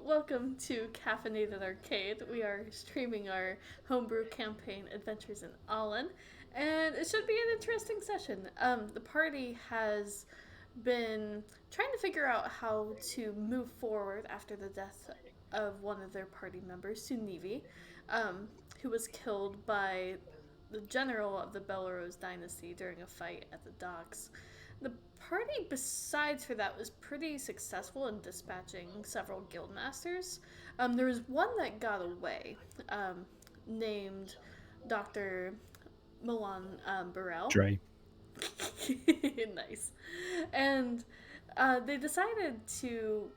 welcome to Caffeinated Arcade. We are streaming our homebrew campaign Adventures in Alainn, and it should be an interesting session. The party has been trying to figure out how to move forward after the death of one of their party members, Sunivi, who was killed by the general of the Belarus dynasty during a fight at the docks. The party, besides for that, was pretty successful in dispatching several guild masters. There was one that got away, named Dr. Milan Burrell. Dre. Nice. And they decided to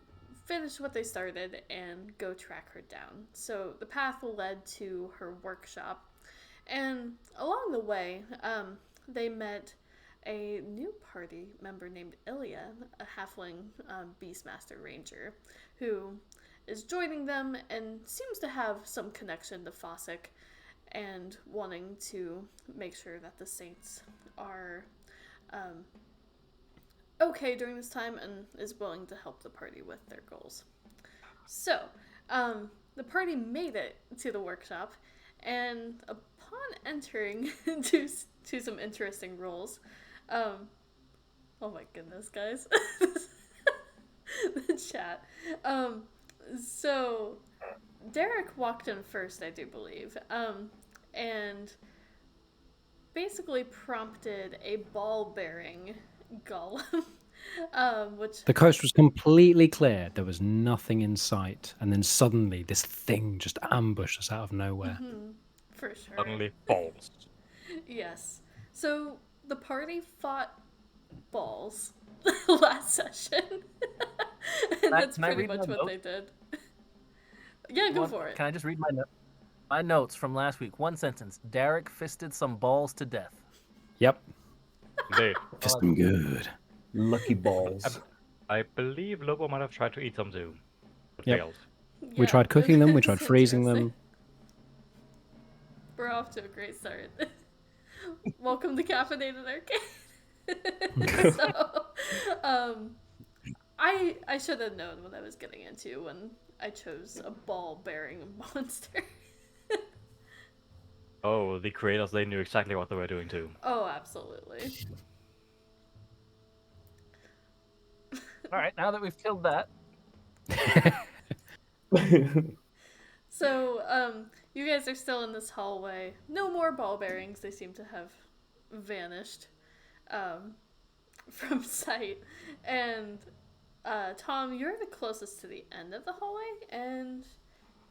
finish what they started and go track her down. So the path led to her workshop. And along the way, they met a new party member named Ilya, a halfling Beastmaster Ranger, who is joining them and seems to have some connection to Fossick and wanting to make sure that the Saints are okay during this time and is willing to help the party with their goals. So, the party made it to the workshop, and upon entering to some interesting roles, oh my goodness, guys, the chat. So Derek walked in first, I do believe, and basically prompted a ball-bearing golem, which The coast was completely clear. There was nothing in sight. And then suddenly this thing just ambushed us out of nowhere. for sure. Suddenly falls. Yes. So the party fought balls last session. And that's Can I pretty read much my what they did. Yeah, go for it. Can I just read my notes from last week? One sentence. Derek fisted some balls to death. Yep. Indeed. Fist them good. Lucky balls. I believe Lobo might have tried to eat some too. But Yep. failed. We Yeah, tried cooking them. We it's tried freezing interesting. them. We're off to a great start. Welcome to Caffeinated Arcade. So, I should have known what I was getting into when I chose a ball-bearing monster. Oh, the creators, they knew exactly what they were doing too. Oh, absolutely. All right, now that we've killed that, So, you guys are still in this hallway. No more ball bearings. They seem to have vanished from sight. And Tom, you're the closest to the end of the hallway, and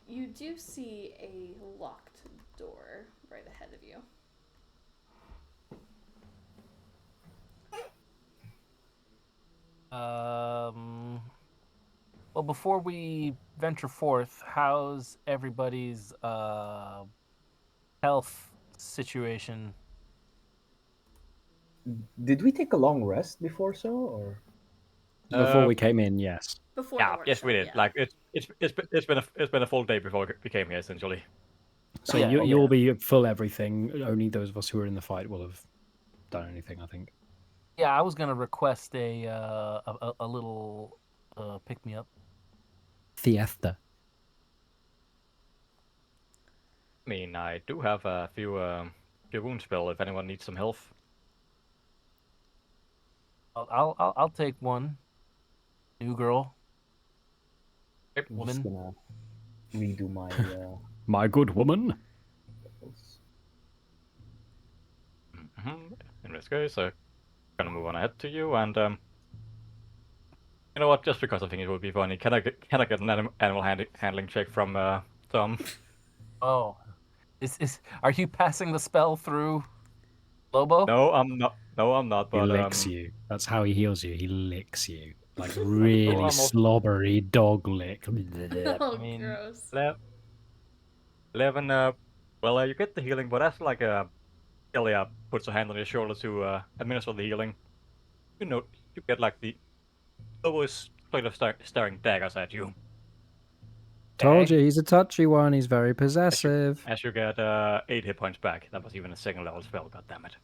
you do see a locked door right ahead of you. well, before we venture forth, how's everybody's health situation? Did we take a long rest before so, or? Before we came in, yes. Before Yeah, the yes, we did. workshop, Like it's been a full day before we came here essentially. So Yeah, you'll be full everything. Only those of us who were in the fight will have done anything, I think. Yeah, I was gonna request a little pick me up. Fiesta. I mean, I do have a few wound spell if anyone needs some health. I'll take one. New girl. I'm just gonna redo my. My good woman. In this case, I'm gonna move on ahead to you, and you know what? Just because I think it would be funny, can I get an animal handling check from Tom? Oh, are you passing the spell through Lobo? No, I'm not. No, I'm not. He But licks you. That's how he heals you. He licks you. Like really almost- slobbery dog lick. Oh, I mean, gross. 11. Well, you get the healing, but that's like Ilya puts a hand on your shoulder to administer the healing. You know, you get like the always kind of staring daggers at you. Told you, he's a touchy one. He's very possessive. As you get 8 hit points back. That was even a second level spell. God damn it.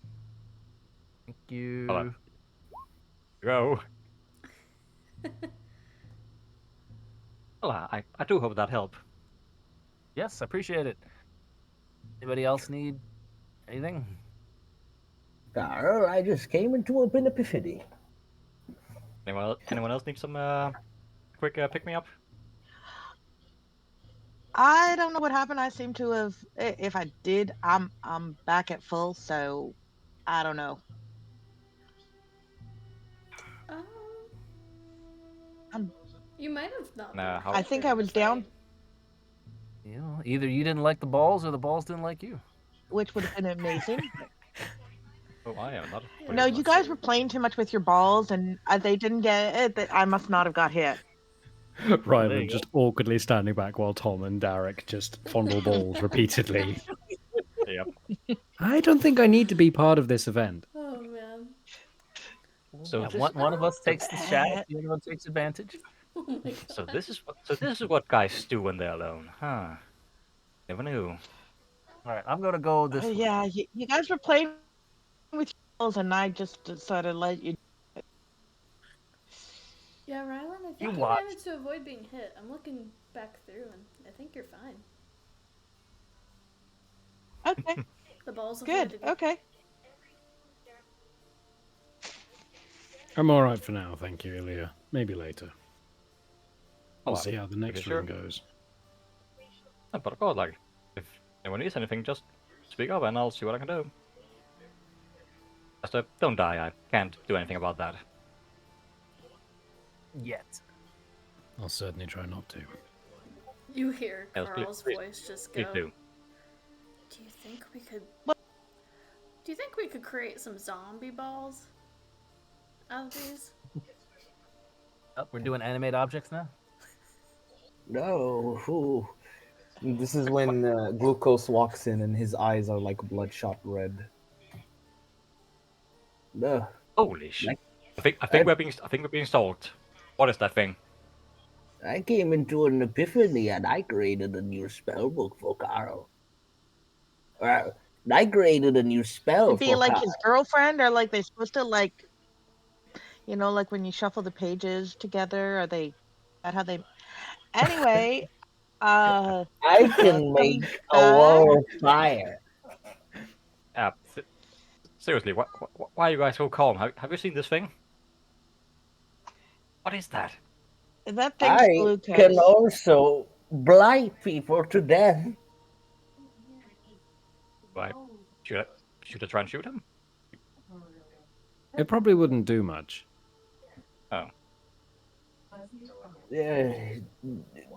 Thank you. Hello. Go. Well, I do hope that helped. Yes, I appreciate it. Anybody else need anything? I just came into an epiphany. Anyone else need some quick pick me up? I don't know what happened. I seem to have. If I did, I'm back at full. So I don't know. Um, I'm, you might have not Nah, been how- I hit think during I the was down, fight. You know, either you didn't like the balls or the balls didn't like you. which would have been amazing. Oh, I am not. Yeah, No, Please. you guys were playing too much with your balls, and they didn't get it. That I must not have got hit. Ryland you just awkwardly standing back while Tom and Derek just fondle balls repeatedly. Yep. I don't think I need to be part of this event. Oh man. So Yeah, this, one of us so, takes the shaft, the other one takes advantage. Oh my god. so this is what guys do when they're alone, huh? Never knew. All right, I'm gonna go this way. Yeah, you guys were playing with your balls, and I just decided to let you. Yeah, Rylan, I You think you watch. managed to avoid being hit. I'm looking back through, and I think you're fine. Okay, The balls good. avoided you. Okay. I'm alright for now, thank you, Ilya. Maybe later. We'll Oh, see how the if next you're ring goes. But of course, like, if anyone needs anything, just speak up and I'll see what I can do. Just don't die. I can't do anything about that. Yet. I'll certainly try not to. You hear Yes, Carl's please- voice just Please go. do. Do you think we could? What? Do you think we could create some zombie balls out of these? Oh, we're doing animate objects now. No. Ooh. This is when Glucose walks in and his eyes are like bloodshot red. No. Holy shit! Like- I think we're being stalked. What is that thing? I came into an epiphany and I created a new spell book for Carl. I created a new spell To be for like Carl. his girlfriend, or like they supposed to like, like when you shuffle the pages together, are they? That how they? Anyway, I can coming make a back. wall of fire. Seriously, why are you guys so calm? Have you seen this thing? What is that? That thing's I glucose. can also blind people to death. Why? Should I try and shoot him? It probably wouldn't do much. Oh,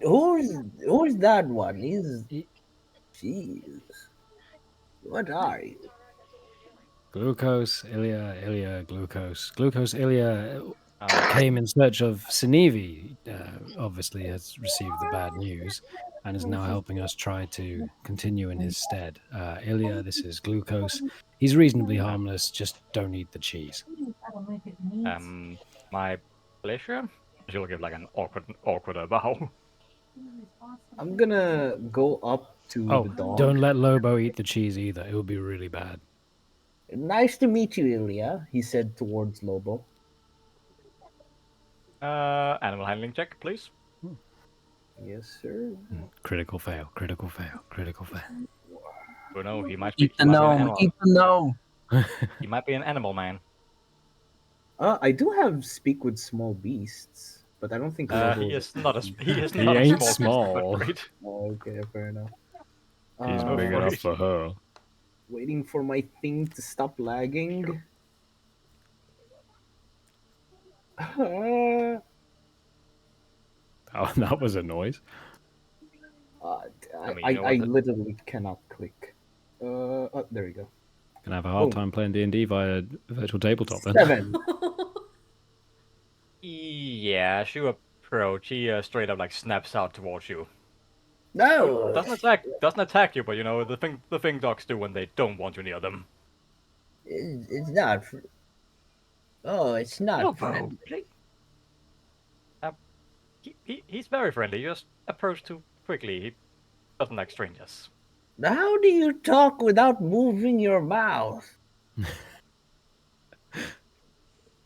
Who's that one? He- Jeez. What are you? Glucose, Ilya, Glucose. Glucose, Ilya um, came in search of Sinevi. Obviously has received the bad news and is now helping us try to continue in his stead. Ilya, this is Glucose. He's reasonably harmless, just don't eat the cheese. my pleasure. She'll give like an awkward bow. I'm gonna go up to Oh, the dog. don't let Lobo eat the cheese either. It would be really bad. Nice to meet you, Ilya, he said towards Lobo. Animal handling check, please. Yes, sir. Critical fail, critical fail, critical fail. Oh no, he might be. Eat the He might be an gnome. animal. Eat the gnome. He might be an animal man. I do have speak with small beasts, but I don't think Lobo He is not a. He is He not ain't a small. small. Beast, Oh, okay, fair enough. He's Oh, big for enough it. for her. Waiting for my thing to stop lagging. Oh, that was a noise. I mean, I you know what, literally cannot click. There we go. Gonna have a hard Boom. time playing D&D via virtual tabletop then. 7. Yeah, as you approach, he straight up like snaps out towards you. No! Doesn't attack you, but you know the thing dogs do when they don't want you near them. It's not. It's not No, friendly. He's very friendly. You just approach too quickly. He doesn't like strangers. How do you talk without moving your mouth?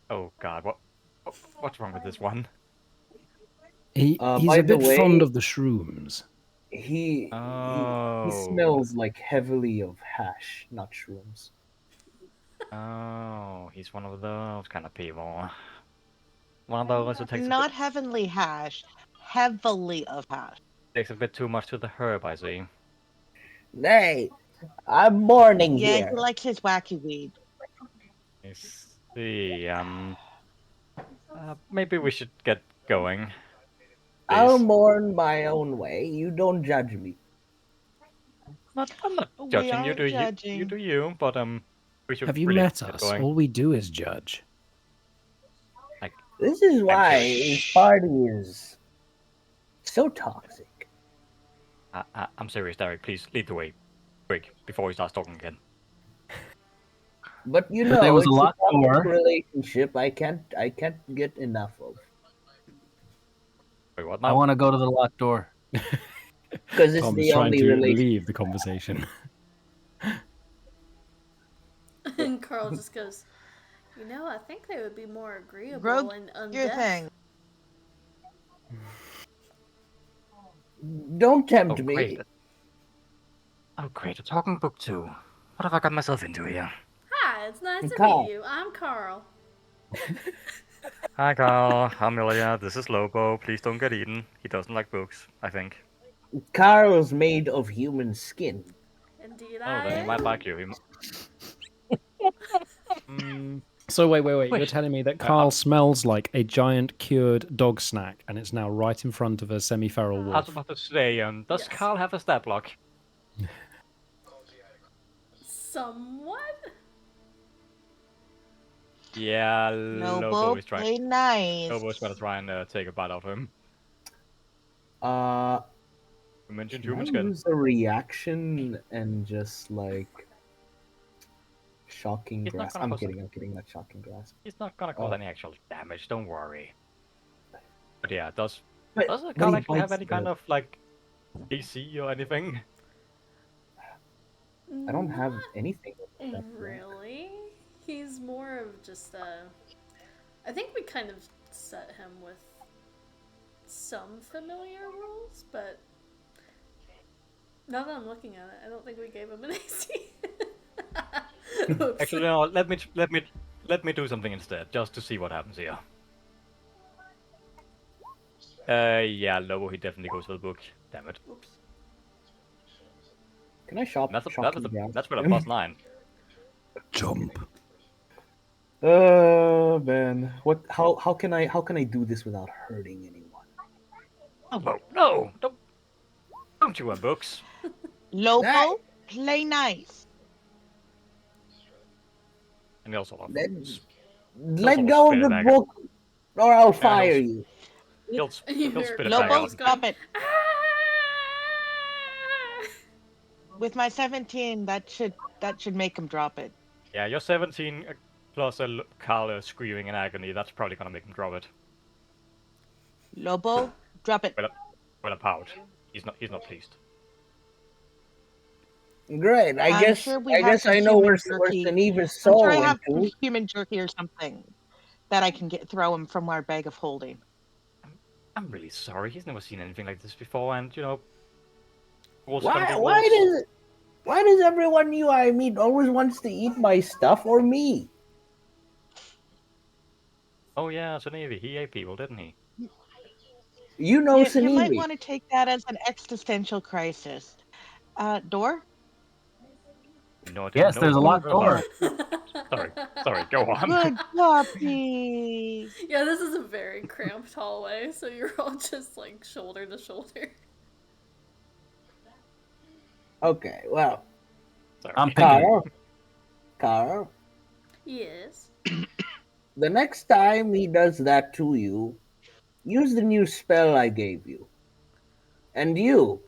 Oh God, what's wrong with this one? He's By a the bit fond way, of the shrooms. he Oh. smells like heavily of hash, not shrooms. Oh, he's one of those kind of people. One of those who Not heavenly hash, heavily of hash. takes a bit too much to the herb, I see. Hey, I'm mourning Yeah, here. he likes his wacky weed. I see. Maybe we should get going. I'll Please. mourn my own way. You don't judge me. I'm not We judging you. aren't You judging. do you. But we should Have you really met get us? going. All we do is judge. Like, This is why this party is so toxic. I'm serious, Derek. Please lead the way, quick, before he starts talking again. But you But there know, was a it's a locked toxic door. relationship I can't get enough of. Wait, what I now? want to go to the locked door. Because it's Tom is the trying only to relationship. leave the conversation. And Carl just goes, I think they would be more agreeable Rogue, and your undeaf. thing. Don't Oh, tempt great. me. Oh, great. A talking book too. What have I got myself into here? Hi, it's nice to Carl. meet you. I'm Carl. Hi, Carl. Amelia. This is Lobo. Please don't get eaten. He doesn't like books, I think. Carl's made of human skin. Indeed, Oh, I then he might am. like you. Mm, So wait. You're Wait. telling me that Carl smells like a giant cured dog snack, and it's now right in front of a semi-feral I was wolf. about to say, does Yes. Carl have a stat block? Somewhat? Yeah, Lobo, play nice. Lobo's gonna try and take a bite out of him. You mentioned Can I human skin. use a reaction and just like shocking He's not grasp? gonna I'm cause kidding, not shocking grasp. He's not gonna cause Oh. any actual damage. Don't worry. But yeah, does But Carl he actually have bites any kind the- of like AC or anything? I don't have Not anything. with that, really. He's more of just I think we kind of set him with some familiar rules, but now that I'm looking at it, I don't think we gave him an AC. Oops. Actually, no. Let me do something instead, just to see what happens here. Yeah, Lobo. He definitely goes for the book. Damn it. Oops. Can I shocking grasp? That's with a +9. Jump. Man, what? How can I do this without hurting anyone? Oh no! Don't you want books? Lobo, Hey. play nice. And he also loves Let, books. let go of the spit it book, or I'll he'll- fire you. He'll You spit it hear back Lobo, out. stop it. Ah! With my 17, that should make him drop it. Yeah, you're 17 plus Carl screaming in agony. That's probably gonna make him drop it Lobo, drop it. with a pout. He's not pleased. Great. I I'm guess sure we I have guess some I know human where jerky. Saniva's I'm soul sure I went have some to. human jerky or something that I can throw him from our bag of holding. I'm really sorry. He's never seen anything like this before, and rules are gonna be Why rules. does everyone you I meet always wants to eat my stuff or me? Oh yeah, so Navy. He ate people, didn't he? You know You might Sanivi. want to take that as an existential crisis. Door? No, I didn't Yes, know there's a it. locked door. Sorry. Go on. Good puppy. Yeah, this is a very cramped hallway, so you're all just like shoulder to shoulder. Okay, well, Sorry. I'm picking. Carl, Yes. the next time he does that to you, use the new spell I gave you. And you,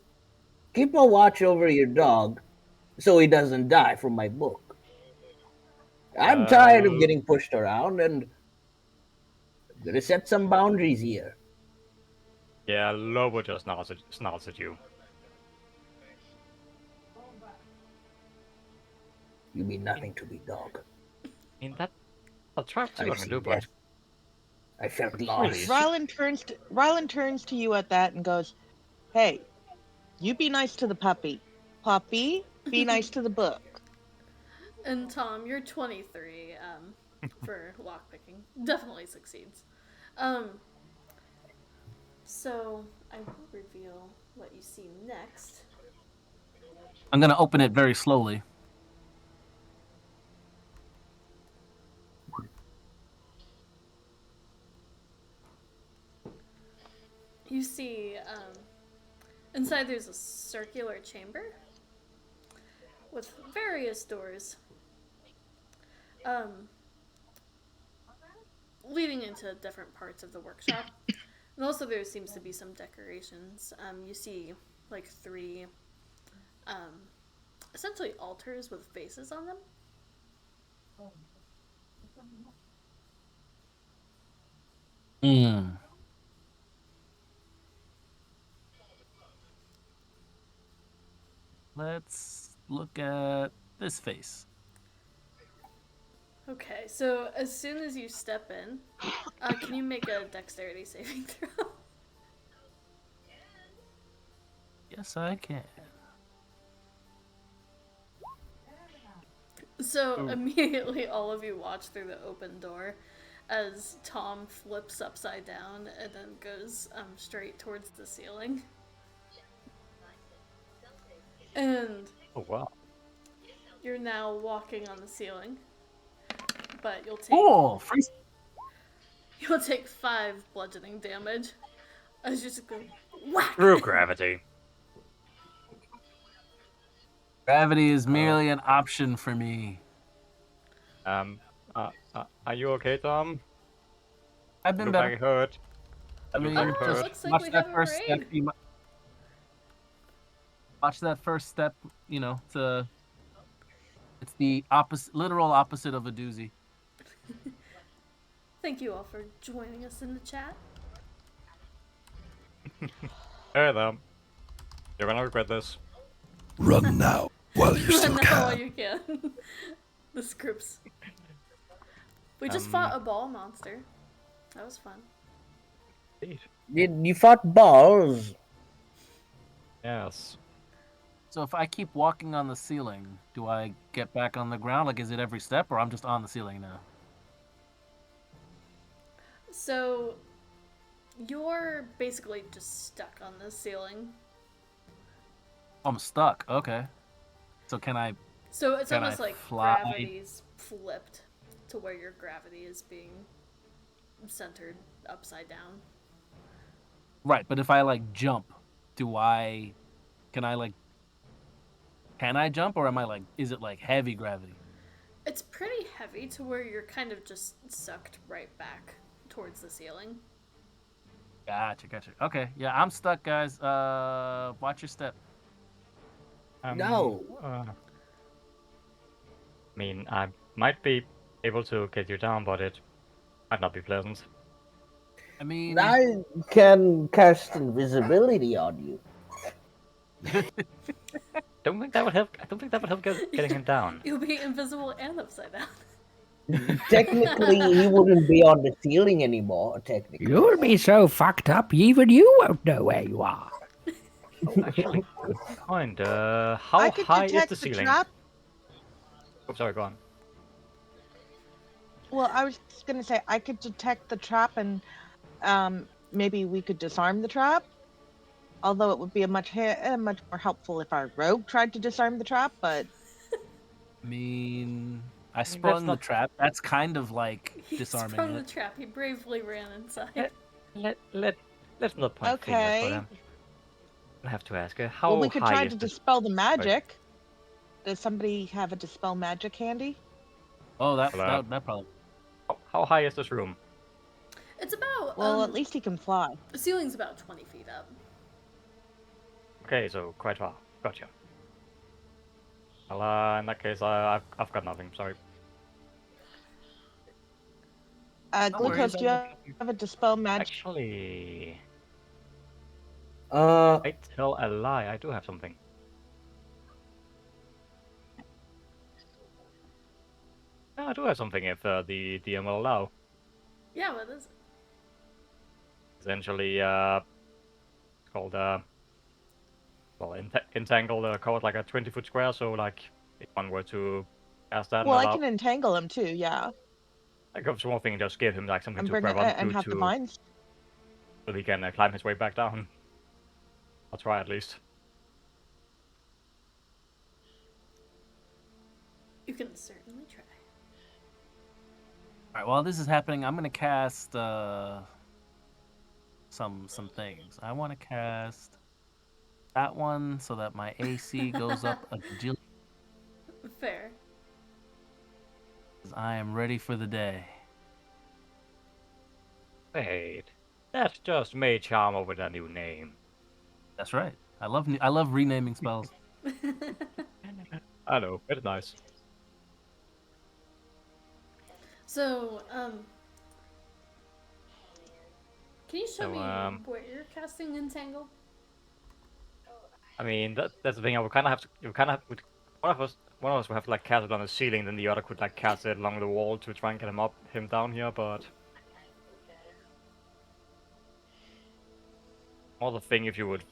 keep a watch over your dog so he doesn't die from my book. I'm tired of getting pushed around and I'm gonna set some boundaries here. Yeah, Lobo just snarls at you. You mean nothing to me, dog. I mean, I'll try to see what I've I can seen do, but death. I felt Please. lost. Rylan turns to you at that and goes, "Hey, you be nice to the puppy. Puppy, be nice to the book." And Tom, you're 23 for lockpicking. Definitely succeeds. So I will reveal what you see next. I'm gonna open it very slowly. You see, inside there's a circular chamber with various doors, um, leading into different parts of the workshop. And also, there seems to be some decorations. You see, like, three, essentially altars with faces on them. Hmm. Let's look at this face. Okay, so as soon as you step in, can you make a dexterity saving throw? Yes, I can. So Ooh. immediately, all of you watch through the open door as Tom flips upside down and then goes straight towards the ceiling. And Oh wow. you're now walking on the ceiling, but you'll take 5 bludgeoning damage as you just go whack. Through gravity. Gravity is merely an option for me. Are you okay, Tom? I've been Look better. like it hurt. I Look mean, like it Oh, it hurt. looks like watch we that have a first step. raid. Watch that first step. You know, it's the opposite, literal opposite of a doozy. Thank you all for joining us in the chat. Hey there. You're gonna regret this. Run now while you still Run now while can. you can. The scripts. We just fought a ball monster. That was fun. Indeed. You fought balls. Yes. So if I keep walking on the ceiling, do I get back on the ground? Like, is it every step, or I'm just on the ceiling now? So you're basically just stuck on the ceiling. I'm stuck. Okay. So can I? So it's Can I almost like fly? gravity's flipped to where your gravity is being centered upside down. Right, but if I like jump, do I? Can I like? Can I jump, or am I like? Is it like heavy gravity? It's pretty heavy to where you're kind of just sucked right back towards the ceiling. Gotcha. Okay, yeah, I'm stuck, guys. Watch your step. No. I mean, I might be able to get you down, but it might not be pleasant. I mean, I can cast invisibility on you. Don't think that would help. I don't think that would help getting him down. You'll be invisible and upside down. Technically, he wouldn't be on the ceiling anymore, technically. You'll be so fucked up, even you won't know where you are. Actually, good point. How I could high is detect the ceiling? trap. Oh, sorry, go on. Well, I was just gonna say I could detect the trap, and maybe we could disarm the trap. Although it would be much more helpful if our rogue tried to disarm the trap, but I mean, I that's sprung the not- trap. That's kind of like He disarming sprung the it. trap. He bravely ran inside. Let's not point fingers, okay. but I have to ask her how Well, we could high try is to the dispel the magic. Does somebody have a dispel magic handy? Oh, that Well, that probably. how high is this room? It's about Well, at least he can fly. the ceiling's about 20 feet up. Okay, so quite far. Gotcha. Well, in that case, I've got nothing. Sorry. No Glucose, worries, do you have a dispel magic? Actually, Uh, I tell a lie. I do have something. Yeah, I do have something if the DM will allow. Yeah, what is it? essentially called entangle code like a 20-foot square. So like if one were to cast that and Well, I allow, can entangle him too. Yeah, like a small thing, just give him like something and to bring grab it and onto have the to vines. so he can climb his way back down. I'll try at least. You can certainly try. All right. While this is happening, I'm gonna cast some things. I want to cast that one so that my AC goes up a gajillion. Fair. I am ready for the day. Wait, that's just Mage Armor with a new name. That's right. I love renaming spells. I know, it's nice. So, can you show So, me where you're casting Entangle? I mean, that's the thing. I would kind of have to. You kind of one of us would have to like cast it on the ceiling, then the other could like cast it along the wall to try and get him down here. But more the thing if you would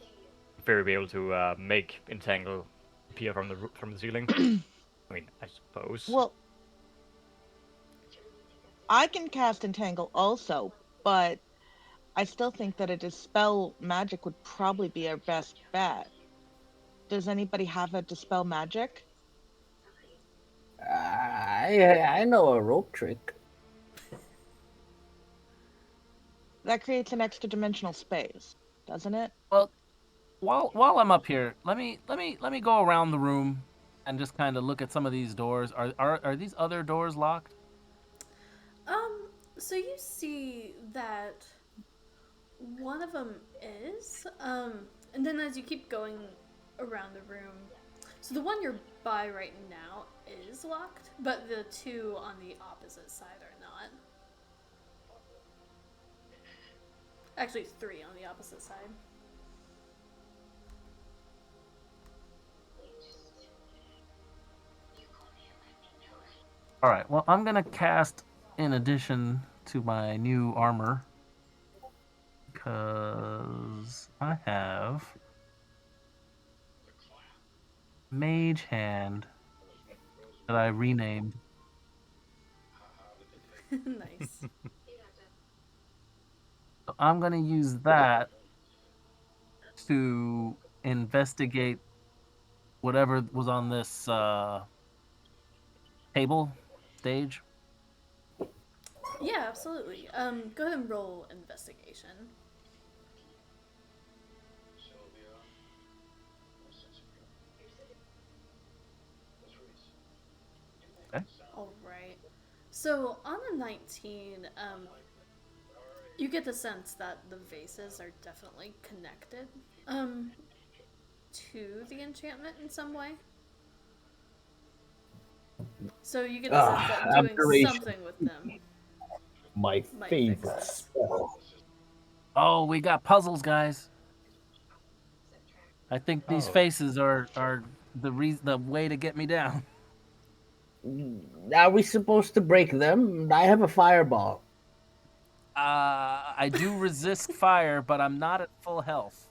very be able to make entangle appear from the ceiling. I mean, I suppose. Well, I can cast entangle also, but I still think that a dispel magic would probably be our best bet. Does anybody have a dispel magic? I know a rope trick. That creates an extra dimensional space, doesn't it? Well, while I'm up here, let me go around the room and just kind of look at some of these doors. Are these other doors locked? So you see that one of them is, and then as you keep going around the room, so the one you're by right now is locked, but the two on the opposite side are not. Actually, three on the opposite side. All right. Well, I'm gonna cast in addition to my new armor because I have Mage Hand that I renamed. Nice. So I'm gonna use that to investigate whatever was on this table stage. Yeah, absolutely. Go ahead and roll investigation. Okay. All right. So on a 19, you get the sense that the vases are definitely connected, to the enchantment in some way. So you get the sense that doing Abjuration. something with them My might fix favorite this. spell. Oh, we got puzzles, guys. I think these faces are the way to get me down. Are we supposed to break them? I have a fireball. I do resist fire, but I'm not at full health.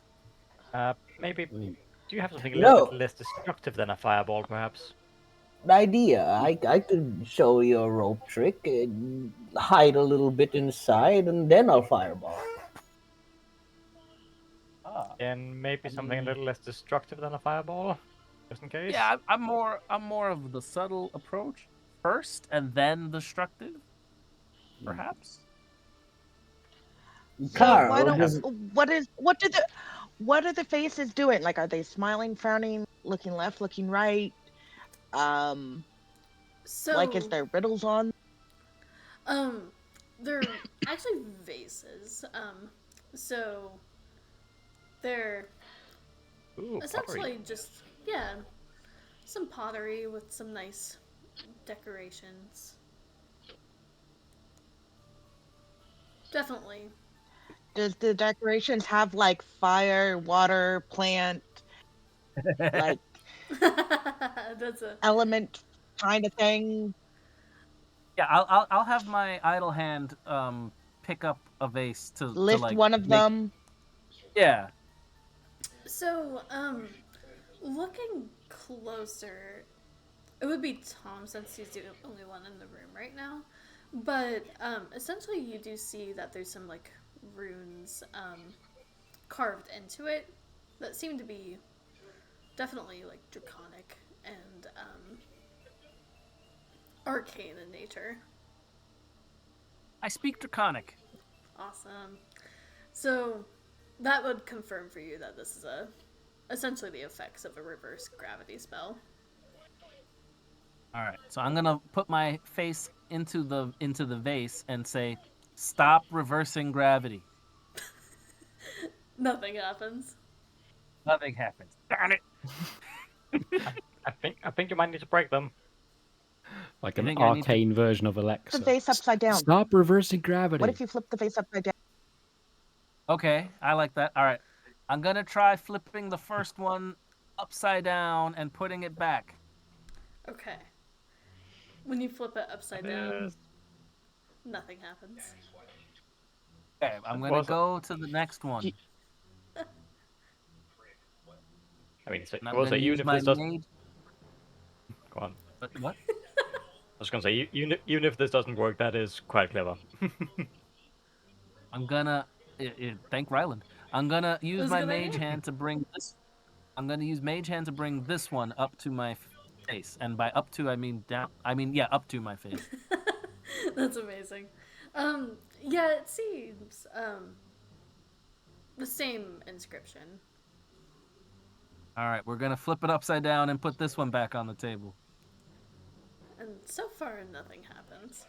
Maybe. Do you have something a No. little bit less destructive than a fireball, perhaps? An idea. I could show you a rope trick, and hide a little bit inside, and then I'll fireball. And maybe something a little less destructive than a fireball, just in case. Yeah, I'm more of the subtle approach first, and then destructive, perhaps. So Carl, why don't what are the faces doing? Like, are they smiling, frowning, looking left, looking right? So Like, is there riddles on? they're actually vases. So they're Ooh, essentially pottery. just some pottery with some nice decorations. Definitely. Does the decorations have like fire, water, plant, like That's a element kind of thing? Yeah, I'll have my idle hand pick up a vase to Lift like one of make- them. Yeah. So, looking closer, it would be Tom since he's the only one in the room right now. But essentially, you do see that there's some like runes carved into it that seem to be definitely like draconic and arcane in nature. I speak Draconic. Awesome. So that would confirm for you that this is essentially the effects of a reverse gravity spell. All right. So I'm gonna put my face into the vase and say, "Stop reversing gravity." Nothing happens. Nothing happens. Darn it. I think you might need to break them. Like You an think I need to- arcane version of Alexa. The vase upside down. Stop reversing gravity. What if you flip the vase upside down? Okay, I like that. All right. I'm gonna try flipping the first one upside down and putting it back. Okay. When you flip it upside down, nothing happens. Okay, I'm gonna go to the next one. I mean, And I'm also, gonna even use if my this doesn't... mage. Go on. What? I was gonna say, even if this doesn't work, that is quite clever. I'm gonna thank Ryland. I'm gonna use That's a my good mage idea. hand to bring this. I'm gonna use mage hand to bring this one up to my face, and by up to I mean down. I mean up to my face. That's amazing. Yeah, it seems the same inscription. All right, we're gonna flip it upside down and put this one back on the table. And so far, nothing happens.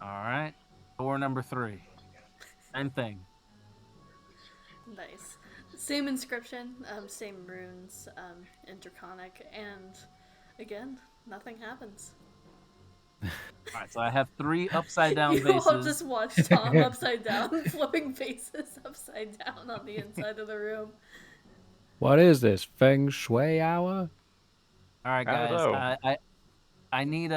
All right, door number 3. Same thing. Nice. Same inscription, same runes, in Draconic, and again, nothing happens. All right, so I have 3 upside down You all vases. just watch Tom upside down, flipping faces upside down on the inside of the room. What is this? Feng Shui hour? All right, How guys. so? I need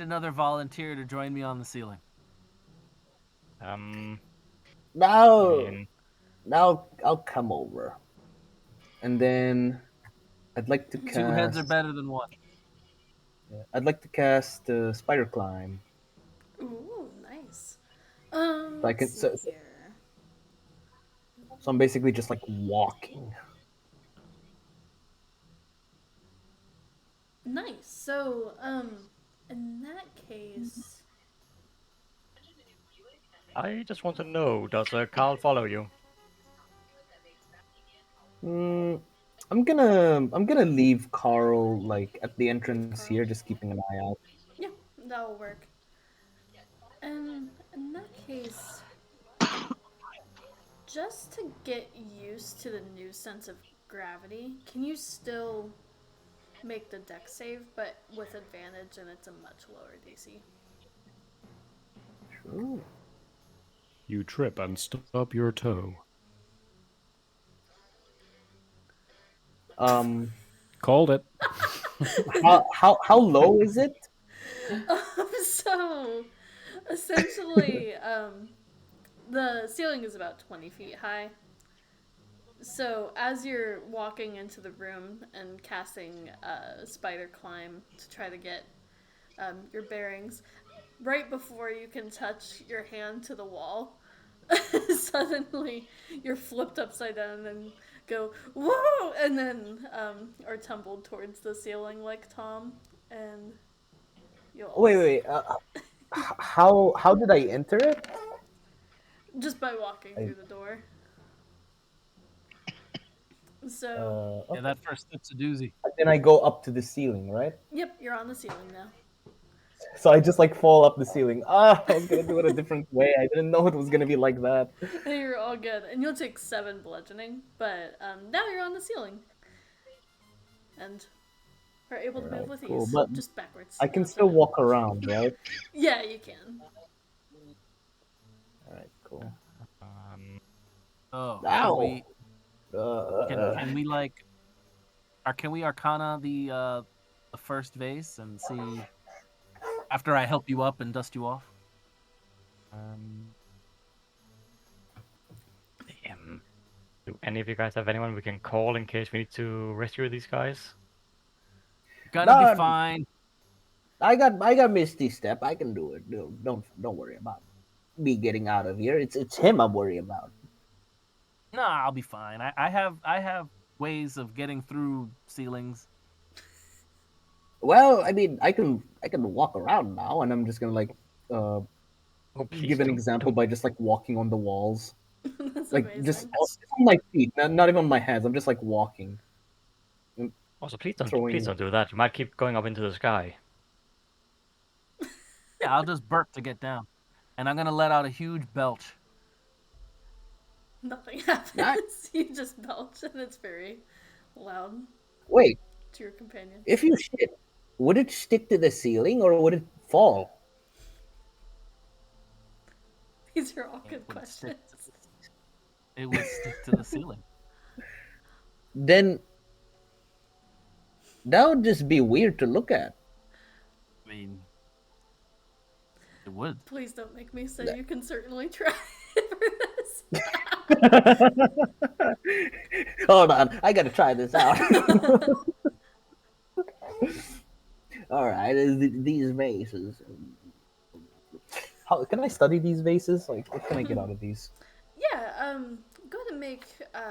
another volunteer to join me on the ceiling. Now, I mean, now I'll come over, and then I'd like to 2 heads are cast. better than 1. I'd like to cast Spider Climb. Ooh, nice. Like Let's it's see so- here. So I'm basically just like walking. Nice. So, in that case, I just want to know, does Carl follow you? I'm gonna leave Carl like at the entrance Carl. here, just keeping an eye out. yeah, that'll work. And in that case, just to get used to the new sense of gravity, can you still make the deck save, but with advantage, and it's a much lower DC? Sure. You trip and stub your toe. Called it. How low is it? So, essentially, the ceiling is about 20 feet high. So, as you're walking into the room and casting Spider Climb to try to get your bearings, right before you can touch your hand to the wall, suddenly you're flipped upside down and go, whoa! And then are tumbled towards the ceiling like Tom, and you'll Wait. How did I enter it? just by walking through the door. So, Okay. Yeah, that first step's a doozy. Then I go up to the ceiling, right? yep, you're on the ceiling now. So I just like fall up the ceiling. I was gonna do it a different way. I didn't know it was gonna be like that. You're all good, and you'll take 7 bludgeoning, but now you're on the ceiling, and are able to move Alright, with cool, ease, but just backwards. I can That's still fine. walk around, right? Yeah, you can. Alright, cool. Oh, Ow! can we like, can we Arcana the first vase and see after I help you up and dust you off? Do any of you guys have anyone we can call in case we need to rescue these guys? Gonna No, be fine. I got Misty Step. I can do it. Don't worry about me getting out of here. It's him I'm worried about. No, I'll be fine. I have ways of getting through ceilings. Well, I mean, I can walk around now, and I'm just gonna like Oh, please give an don't- example by just like walking on the walls, That's like amazing. just on my feet, not even on my hands. I'm just like walking. Also, please Throwing- don't do that. You might keep going up into the sky. Yeah, I'll just burp to get down, and I'm gonna let out a huge belch. Nothing happens. You just belch, and it's very loud Wait, to your companion. if you shit, would it stick to the ceiling or would it fall? These are all It good would questions. It would stick to the ceiling. Then that would just be weird to look at. I mean, it would. Please don't make me say you can certainly try for this. Hold on, I gotta try this out. All right, these vases. How can I study these vases? Like, what can I get out of these? Yeah, go ahead and make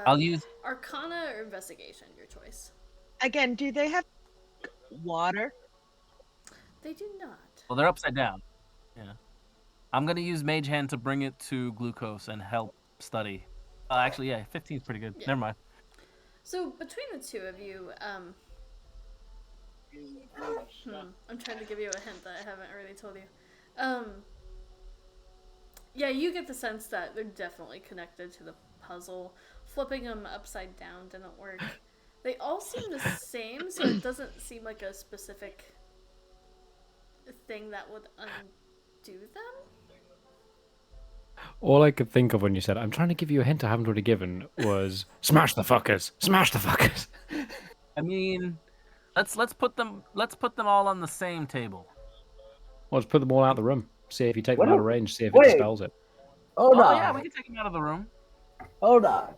I'll use. Arcana or Investigation, your choice. Again, do they have water? They do not. Well, they're upside down. Yeah. I'm gonna use Mage Hand to bring it to Glucose and help study. Actually, yeah, 15 is pretty good. Yeah. Never mind. So between the two of you, I'm trying to give you a hint that I haven't already told you. Yeah, you get the sense that they're definitely connected to the puzzle. Flipping them upside down didn't work. They all seem the same, so it doesn't seem like a specific thing that would undo them. All I could think of when you said, I'm trying to give you a hint I haven't already given, was smash the fuckers! Smash the fuckers! I mean, let's put them all on the same table. Well, let's put them all out of the room. See if you take them What out a- of range, see if it wait. dispels it. Hold Oh on, yeah, we can take them out of the room. hold on.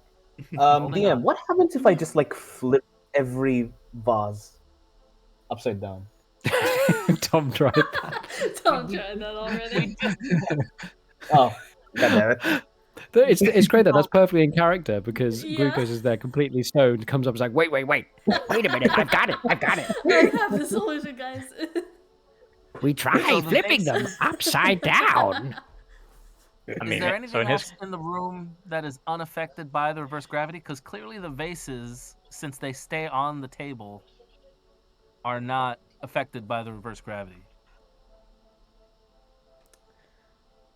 Holding DM, on. what happens if I just like flip every vase upside down? Tom tried that. Don't try that already. Oh, god damn it! It's great though. That's perfectly in character because Yeah. Glucose is there completely stoned, comes up and is like, wait. Wait a minute, I've got it. I have the solution, guys. We try So the flipping them vases- upside down. I Is mean, there so anything in else his in the room that is unaffected by the reverse gravity? Because clearly the vases, since they stay on the table, are not affected by the reverse gravity.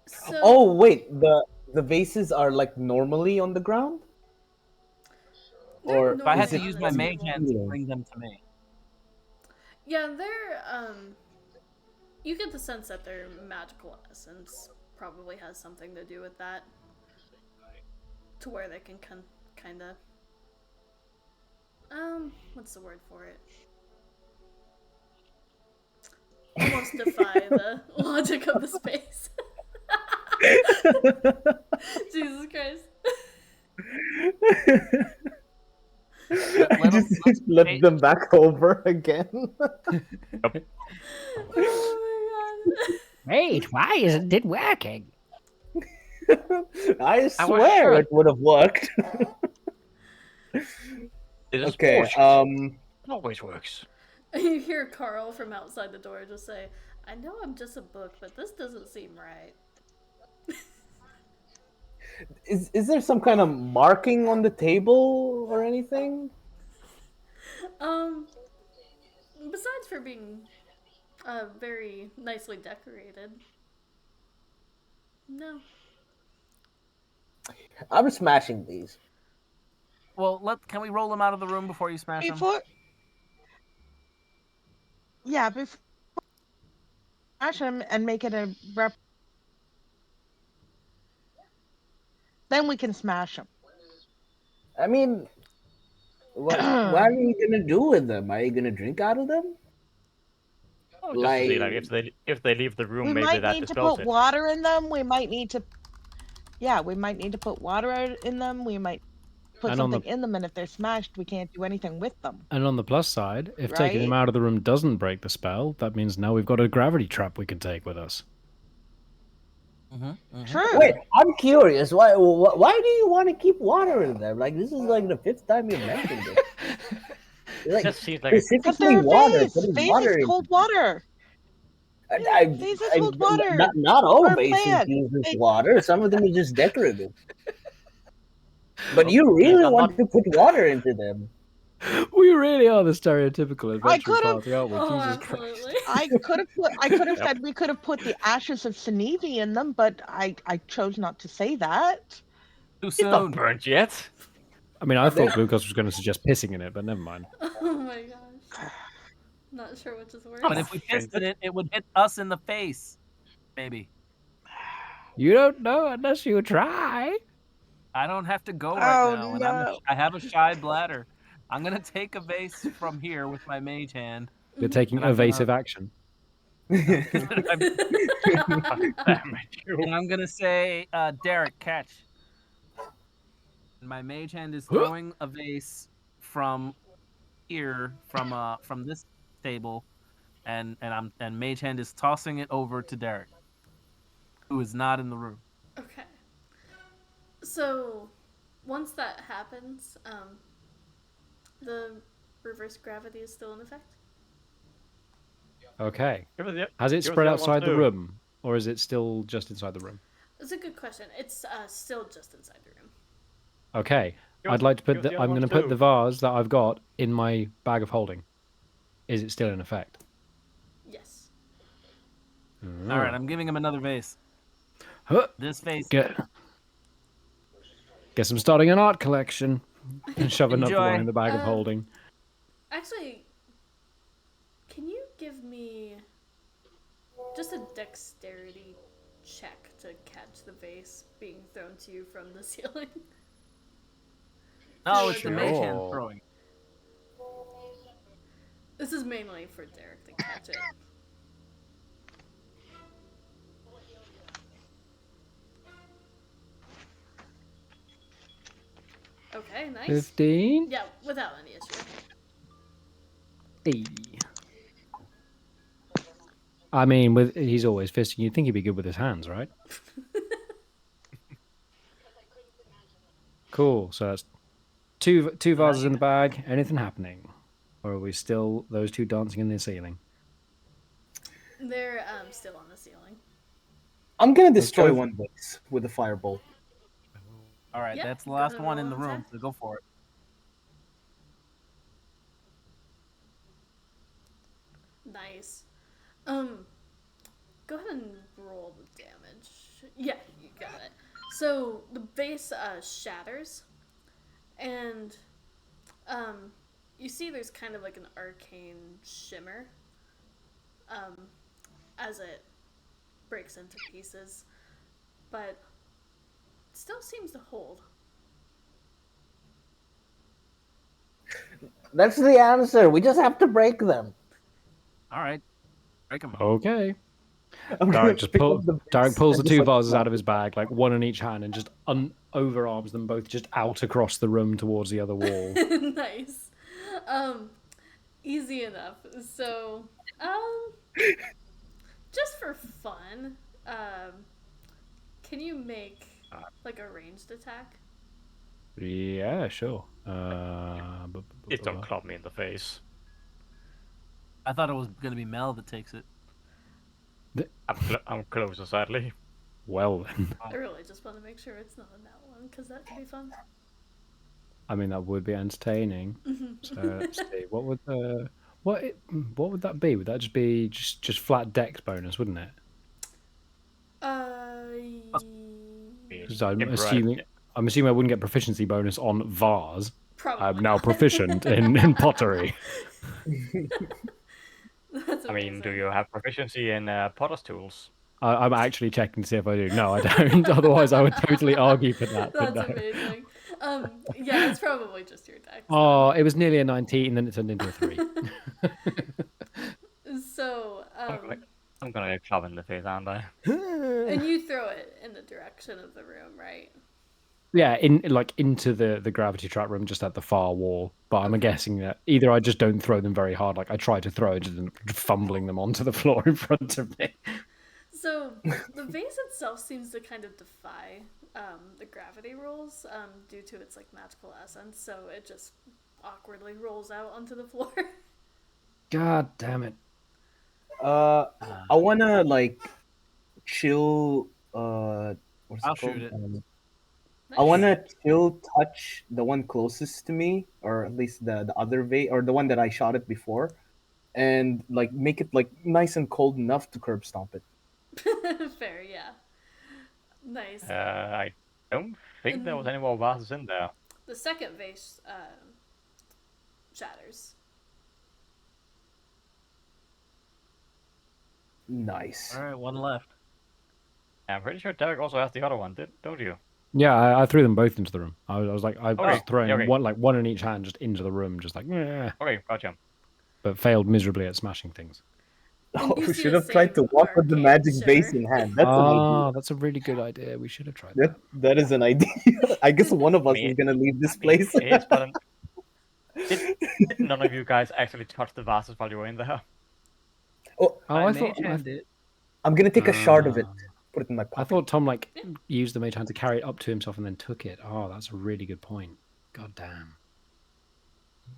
So, Oh wait, the vases are like normally on the ground, they're or If I had is to it use normally my on the mage table. hand to bring them to me. Yeah, they're you get the sense that their magical essence probably has something to do with that. To where they can kind of what's the word for it? Almost defy the logic of the space. Jesus Christ. Let 'em- just flip them back over again. Oh my god. Wait, why isn't it working? I swear it would have worked. it is Okay, bullshit. It always works. You hear Carl from outside the door just say, I know I'm just a book, but this doesn't seem right. is there some kind of marking on the table or anything? Besides for being very nicely decorated. No. I'm smashing these. Well, can we roll them out of the room before you smash them? Before smash them and make it a rep. Then we can smash them. I mean, what are you gonna do with them? Are you gonna drink out of them? Oh, just to see, like, if they leave the room, We maybe might that need to dispels put it. water in them. We might need to. Yeah, we might need to put water in them. We might put And on the something in them, and if they're smashed, we can't do anything with them. and on the plus side, if taking him Right? out of the room doesn't break the spell, that means now we've got a gravity trap we can take with us. True. Wait, I'm curious. Why do you want to keep water in them? Like, this is like the 5th time you've mentioned it. Like, That seems like a Because specifically they're a water. vase. Putting Vase water is in. cold water. Vases hold water. Not all Or a vases plant. uses They- water. Some of them are just decorative. But you Okay, really I'm want not. to put water into them. We really are the stereotypical I adventuring could've- party, aren't we? Oh, Jesus absolutely. Christ. I could have Yep. said we could have put the ashes of Sinevi in them, but I chose not to say that. Too It's not soon. burnt yet. I mean, I thought Glucose was going to suggest pissing in it, but never mind. Oh my gosh. Not sure which is worse. But if we pissed in it, it would hit us in the face. Maybe. You don't know unless you try. I don't have to go right Oh, now, and no. I have a shy bladder. I'm gonna take a vase from here with my mage hand. You're taking And I'm gonna- evasive action. and Damn it, you. I'm gonna say, Derek, catch. And my mage hand is throwing a vase from here, from this table, and mage hand is tossing it over to Derek, who is not in the room. Okay. So, once that happens, the reverse gravity is still in effect. Okay. Give us the- Has it give us spread the other ones outside the too. room, or is it still just inside the room? That's a good question. It's still just inside the room. Okay. Give I'd us- like to put give us the. the other I'm going to ones put the too. vase that I've got in my bag of holding. Is it still in effect? Yes. All right, I'm giving him another vase. Huh. This vase. Guess I'm starting an art collection. And shove another Enjoy. one in the bag of holding. Actually, can you give me just a dexterity check to catch the vase being thrown to you from the ceiling? No, it's the mage hand Sure. throwing. This is mainly for Derek to catch it. Okay, nice. 15. Yeah, without any issue. Hey. I mean, he's always fisting. You'd think he'd be good with his hands, right? Cool. So that's two vases in the bag. Anything happening, or are we still those two dancing in the ceiling? They're still on the ceiling. I'm gonna destroy go. one vase with a firebolt. All right, Yeah, that's the go last ahead, one roll in the an room, attack. so go for it. Nice. Go ahead and roll the damage. Yeah, you got it. So the base shatters, and you see there's kind of like an arcane shimmer as it breaks into pieces, but it still seems to hold. That's the answer. We just have to break them. All right, break them. Okay. I'm Derek gonna just pick up the Derek vase pulls the and two just, like, vases out of his bag, like one in each hand, and just overarms them both just out across the room towards the other wall. Nice. Easy enough. So, just for fun, can you make like a ranged attack? Yeah, sure. Please don't club me in the face. I thought it was gonna be Mel that takes it. I'm closer, sadly. Well then. I really just want to make sure it's not on that one because that could be fun. I mean, that would be entertaining. So let's see. What would that be? Would that just be just flat dex bonus, wouldn't it? Because I'm assuming I wouldn't get proficiency bonus on vase. Probably I'm now not. proficient in pottery. That's I mean, do amazing. you have proficiency in potter's tools? I'm actually checking to see if I do. No, I don't. Otherwise, I would totally argue for that. But That's no. amazing. Yeah, it's probably just your dex. Oh, it was nearly a 19, and then it turned into a 3. So, I'm gonna get clubbed in the face, aren't I? And you throw it in the direction of the room, right? Yeah, into the gravity trap room, just at the far wall. But I'm guessing that either I just don't throw them very hard, like I try to throw it, and fumbling them onto the floor in front of me. So the vase itself seems to kind of defy the gravity rules due to its like magical essence. So it just awkwardly rolls out onto the floor. God damn it! I wanna like chill. What's I'll it called? shoot it. I wanna chill touch the one closest to me, or at least the other vase, or the one that I shot it before, and like make it like nice and cold enough to curb stomp it. Fair, yeah. Nice. I don't think there was any more vases in there. The second vase shatters. Nice. All right, one left. I'm pretty sure Derek also has the other one, don't you? Yeah, I threw them both into the room. I was like, I was throwing okay. one in each hand, just into the room, just like, yeah. Okay, gotcha. But failed miserably at smashing things. And Oh, you we see should a have tried to save walk with the arcane magic shiver. vase in hand. That's an idea. That's a really good idea. We should have tried that. That is an idea. I guess one of us is gonna leave this place. It is, but did none of you guys actually touch the vases while you were in there? I thought I'm gonna take a shard of it, put it in my pocket. I thought Tom like used the mage hand to carry it up to himself and then took it. Oh, that's a really good point. God damn.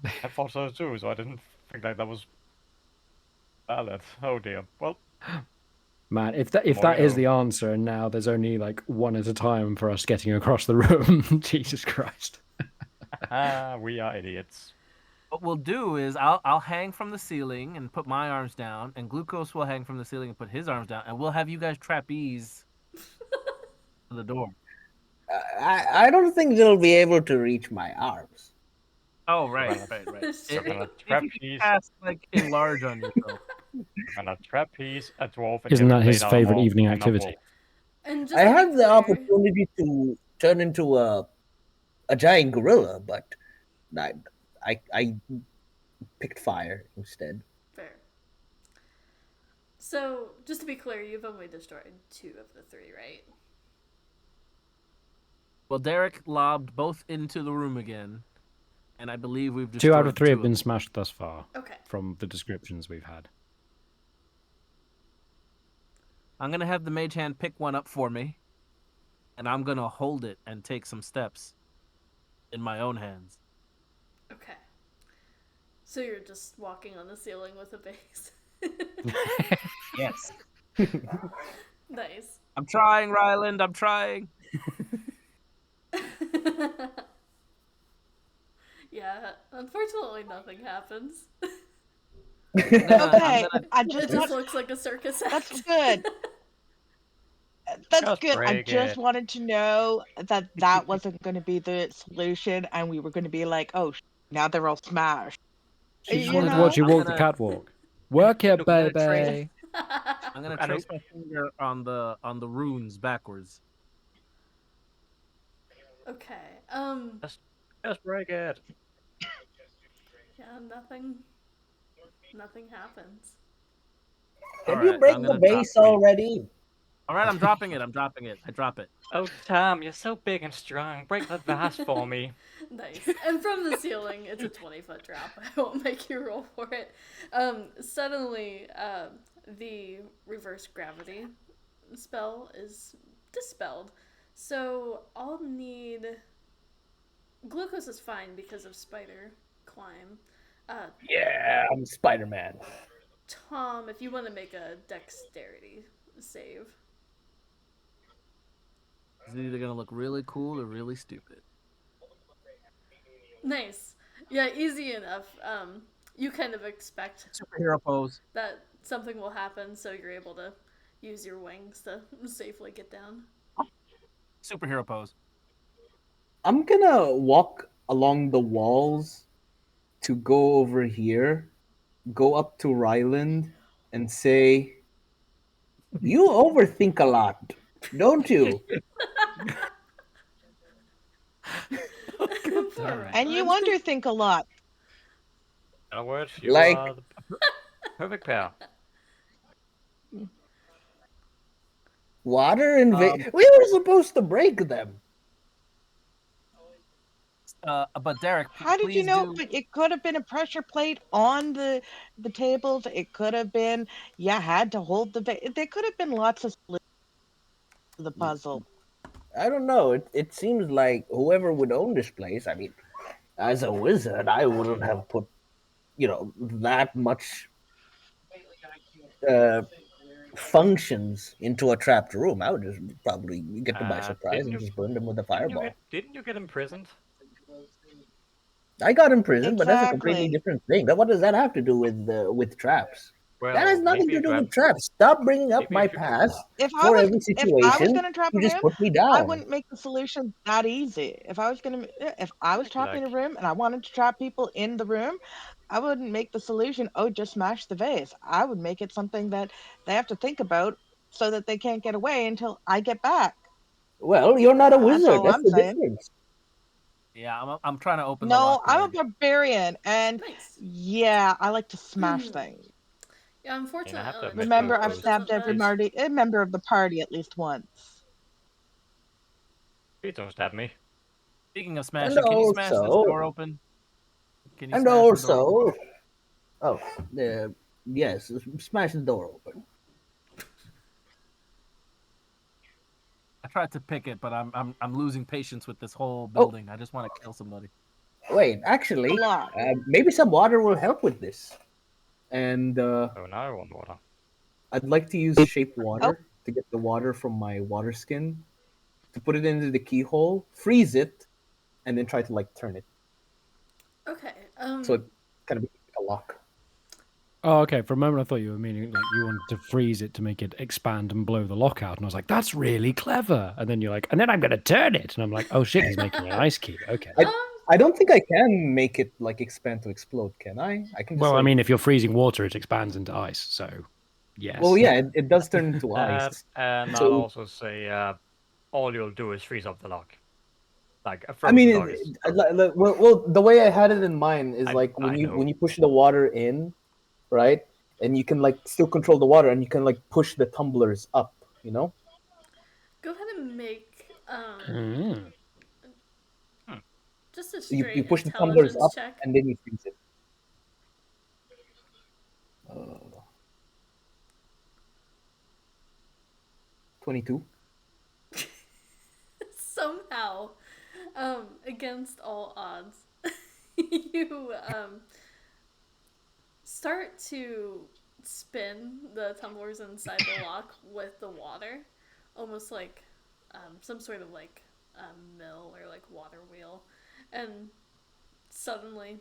I thought so too, so I didn't think that was valid. Oh dear. Well, man, if that is the answer, and now there's only like one at a time for us getting across the room, Jesus Christ. We are idiots. What we'll do is I'll hang from the ceiling and put my arms down, and Glucose will hang from the ceiling and put his arms down, and we'll have you guys trapeze to the door. I don't think they'll be able to reach my arms. Oh, right. We're gonna If you trapeze. cast, like, enlarge on yourself. We're gonna trapeze a dwarf. And Isn't that his lay down favorite more evening on a activity? wall. And just I to be had the clear- opportunity to turn into a giant gorilla, but I picked fire instead. Fair. So, just to be clear, you've only destroyed 2 of the 3, right? Well, Derek lobbed both into the room again, and I believe we've destroyed 2 out of 3 have 2 been smashed thus far. Okay. From the descriptions we've had. I'm gonna have the mage hand pick one up for me, and I'm gonna hold it and take some steps in my own hands. Okay. So you're just walking on the ceiling with a vase. Yes. Nice. I'm trying, Ryland. I'm trying. Yeah, unfortunately nothing happens. Okay, I It just just looks like a circus act. that's good. That's Just good. I break just it. wanted to know that wasn't going to be the solution, and we were going to be like, oh, now they're all smashed. She just You wanted to know? watch you I'm walk the gonna- catwalk. Work it, I'm gonna trace- baby. I'm gonna trace my finger on the runes backwards. Okay. Just break it. Yeah, nothing happens. Did Alright, you break I'm the gonna base drop it. already? All right, I'm dropping it. I drop it. Oh, Tom, you're so big and strong. Break that vase for me. Nice. And from the ceiling, it's a 20-foot drop. I won't make you roll for it. Suddenly, the reverse gravity spell is dispelled. So I'll need... Glucose is fine because of spider climb. Yeah, I'm Spider-Man. Tom, if you want to make a dexterity save. It's either gonna look really cool or really stupid. Nice. Yeah, easy enough. You kind of expect Superhero pose. that something will happen, so you're able to use your wings to safely get down. Superhero pose. I'm gonna walk along the walls to go over here, go up to Ryland, and say, "You overthink a lot, don't you?" And you underthink a lot. In other words, you Like- are the perfect pair. Water and we were supposed to break them. But Derek, How did you please know? do. But it could have been a pressure plate on the tables. It could have been you had to hold the. There could have been lots of solutions to the puzzle. I don't know. It seems like whoever would own this place. I mean, as a wizard, I wouldn't have put that much uh, functions into a trapped room. I would just probably get them by surprise and just burn them with a fireball. Didn't you get imprisoned? I got imprisoned, but that's a completely Exactly. different thing. What does that have to do with traps? That has Well, nothing maybe to if do you with had, traps. Stop bringing up maybe my if you, past If I for was every if I was situation. gonna trap a You just room, put me I down. wouldn't make the solution that easy. If I was trapping a like, room and I wanted to trap people in the room, I wouldn't make the solution, oh, just smash the vase. I would make it something that they have to think about so that they can't get away until I get back. Well, you're not a That's wizard. all That's I'm the saying. difference. Yeah, I'm trying to open the No, lock, I'm a Derek. barbarian, and Nice. yeah, I like to smash things. Yeah, and I unfortunately, have to admit, Remember, I've Glucose Glucose, stabbed doesn't every let. member of the party at least once. please don't stab me. Speaking of And smashing, can you smash this door also, open? Can you and smash the door open? also, oh, yes, smash the door open. I tried to pick it, but I'm losing patience with this whole Oh, building. I just want to kill somebody. wait, actually, A lot. maybe some water will help with this. And Oh, now I want water. I'd like to use shaped water to get the water from my water skin, to put it into the keyhole, freeze it, and then try to like turn it Okay. so it kind of becomes like a lock. Oh, okay. For a moment, I thought you were meaning like you wanted to freeze it to make it expand and blow the lock out, and I was like, "That's really clever." And then you're like, "And then I'm going to turn it," and I'm like, "Oh shit, he's making an ice key." Okay. I don't think I can make it like expand to explode, can I? I can just Well, I like. mean, if you're freezing water, it expands into ice. So, yes. Well, yeah, it does turn into ice. And So- I'll also say, all you'll do is freeze up the lock. Like a I frozen mean, lock is. well, the way I had it in mind is like I know. when you push the water in, right, and you can like still control the water, and you can like push the tumblers up, you know. Go ahead and make Mm. just a You straight push the tumblers intelligence up, check. and then you freeze it. 22. Somehow, against all odds, you start to spin the tumblers inside the lock with the water, almost like some sort of like mill or like water wheel, and suddenly,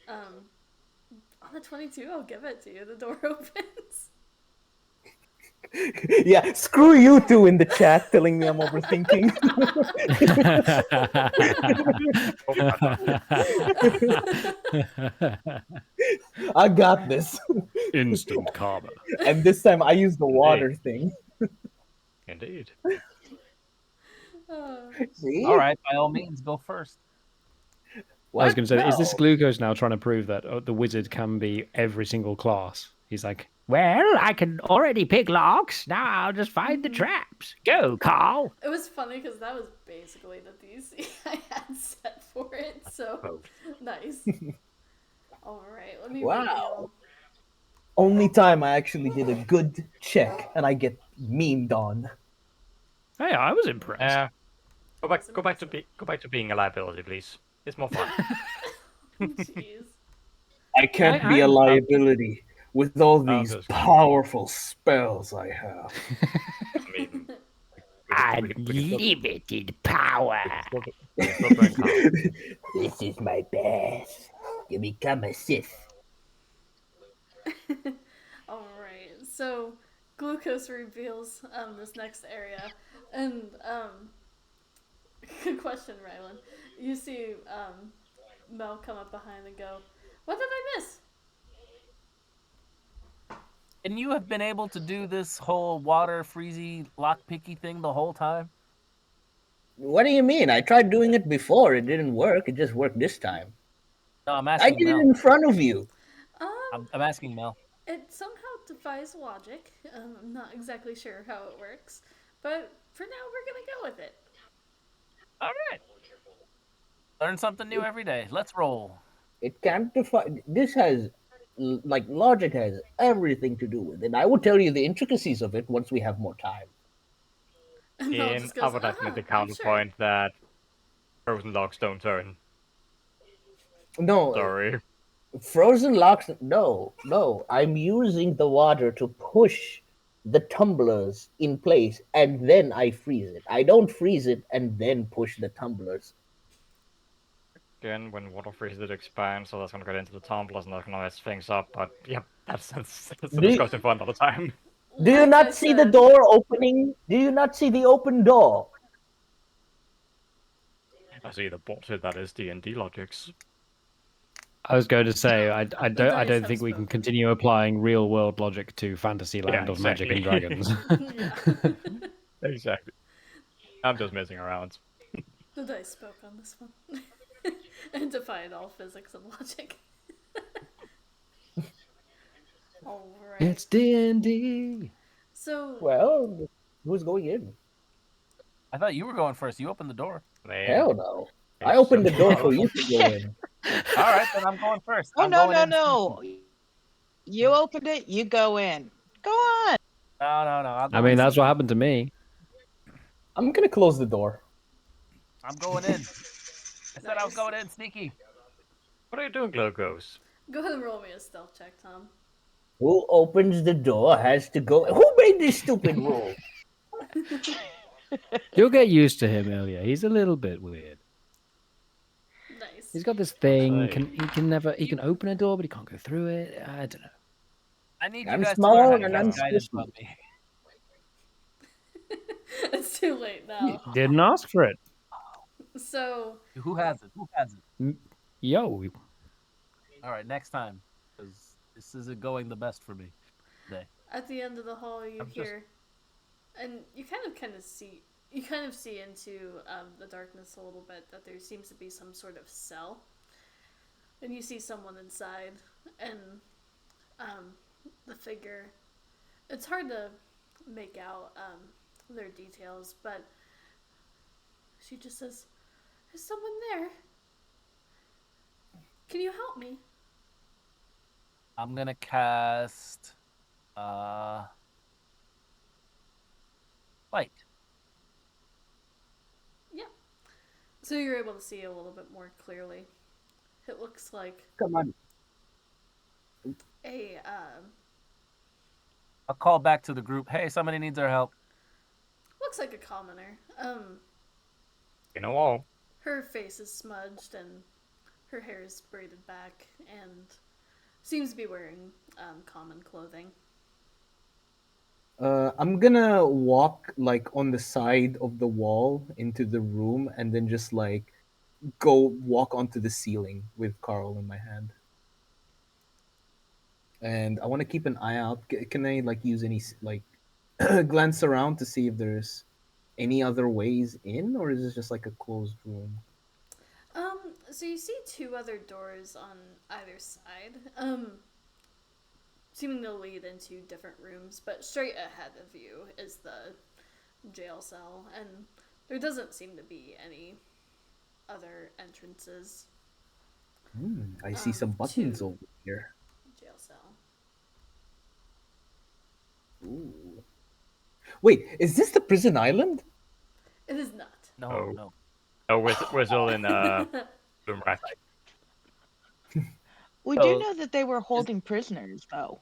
on the 22, I'll give it to you. The door opens. Yeah, screw you two in the chat telling me I'm overthinking. I got this. Instant karma. And this time I use the water thing. Indeed. See? All right, by all means, go first. I was going to say, is this No. Glucose now trying to prove that the wizard can be every single class? He's like, Well, I can already pick locks. Now I'll just find the traps. Go, Carl. It was funny because that was basically the DC I had set for it. So nice. All right, let me Wow. reveal. Only time I actually did a good check and I get memed on. hey, I was impressed. Go back to being a liability, please. It's more fun. Jeez. I can't be a liability with all these powerful spells I have. I mean, Unlimited power. This is my best. You become a Sith. All right, so Glucose reveals this next area, and good question, Rylan. You see Mel come up behind and go, "What did I miss?" And you have been able to do this whole water freezy lockpicky thing the whole time? What do you mean? I tried doing it before. It didn't work. It just worked this time. No, I'm I asking did it Mel. in front of you. I'm asking Mel. It somehow defies logic. I'm not exactly sure how it works. But for now, we're gonna go with it. All right. Learn something new every day. Let's roll. It can't define. This has, like, logic has everything to do with it. I will tell you the intricacies of it once we have more time. And Mel And just I goes, would definitely I'm sure. counterpoint that frozen logs don't turn. No, Sorry. frozen locks. No, no. I'm using the water to push the tumblers in place, and then I freeze it. I don't freeze it and then push the tumblers. Again, when water freezes, it expands, so that's gonna get into the tumblers and that's gonna mess things up. But yeah, that's a Do you, discussion for another time. do you Like I not see the said, door opening? Do you not see the open door? I see the bullshit that is D&D logics. I was going to say I the don't dice have think we can spoken. continue applying real world logic to fantasy Yeah, land of magic and exactly. dragons. Yeah. Exactly. I'm just messing around. The dice spoke on this one. And defied all physics and logic. Alright. It's D&D. So, Well, who's going in? I thought you were going first. You opened the door. Man, Hell no. I it's opened the so door so powerful. you can go in. All right, then I'm going first. Oh I'm no, going no, in no! sneaky. You opened it. You go in. Go on. No. I'll go I mean, in that's what sneaky. happened to me. I'm gonna close the door. I'm going in. I said I was Nice. going in sneaky. What are you doing, Glowghost? Go ahead and roll me a stealth check, Tom. Who opens the door has to go. Who made this stupid rule? You'll get used to him, Ilya. He's a little bit weird. Nice. He's got this thing. Say. He can open a door, but he can't go through it. I don't know. I need you I'm guys to learn how small to and cast I'm guidance squishy. on me. It's too late You now. didn't ask for it. So, Who has it? Who has it? Yo, All right, next time, because this isn't going the best for me today. at the end of the hall, you I'm just- hear, and you kind of see, into the darkness a little bit that there seems to be some sort of cell, and you see someone inside, and the figure. It's hard to make out their details, but she just says, "Is someone there? Can you help me?" I'm gonna cast light. Yeah. So you're able to see a little bit more clearly. It looks like Come on. a I'll call back to the group. Hey, somebody needs our help. looks like a commoner. You know all. Her face is smudged and her hair is braided back and seems to be wearing common clothing. I'm gonna walk like on the side of the wall into the room and then just like go walk onto the ceiling with Carl in my hand. And I want to keep an eye out. Can I like use any like glance around to see if there's any other ways in, or is this just like a closed room? So you see two other doors on either side, seeming to lead into different rooms, but straight ahead of you is the jail cell, and there doesn't seem to be any other entrances. I see some buttons to over here. jail cell. Ooh. Wait, is this the prison island? It is not. No, Oh. no. Oh, we're still in Bloomrat. We So- do know that they were holding prisoners, though.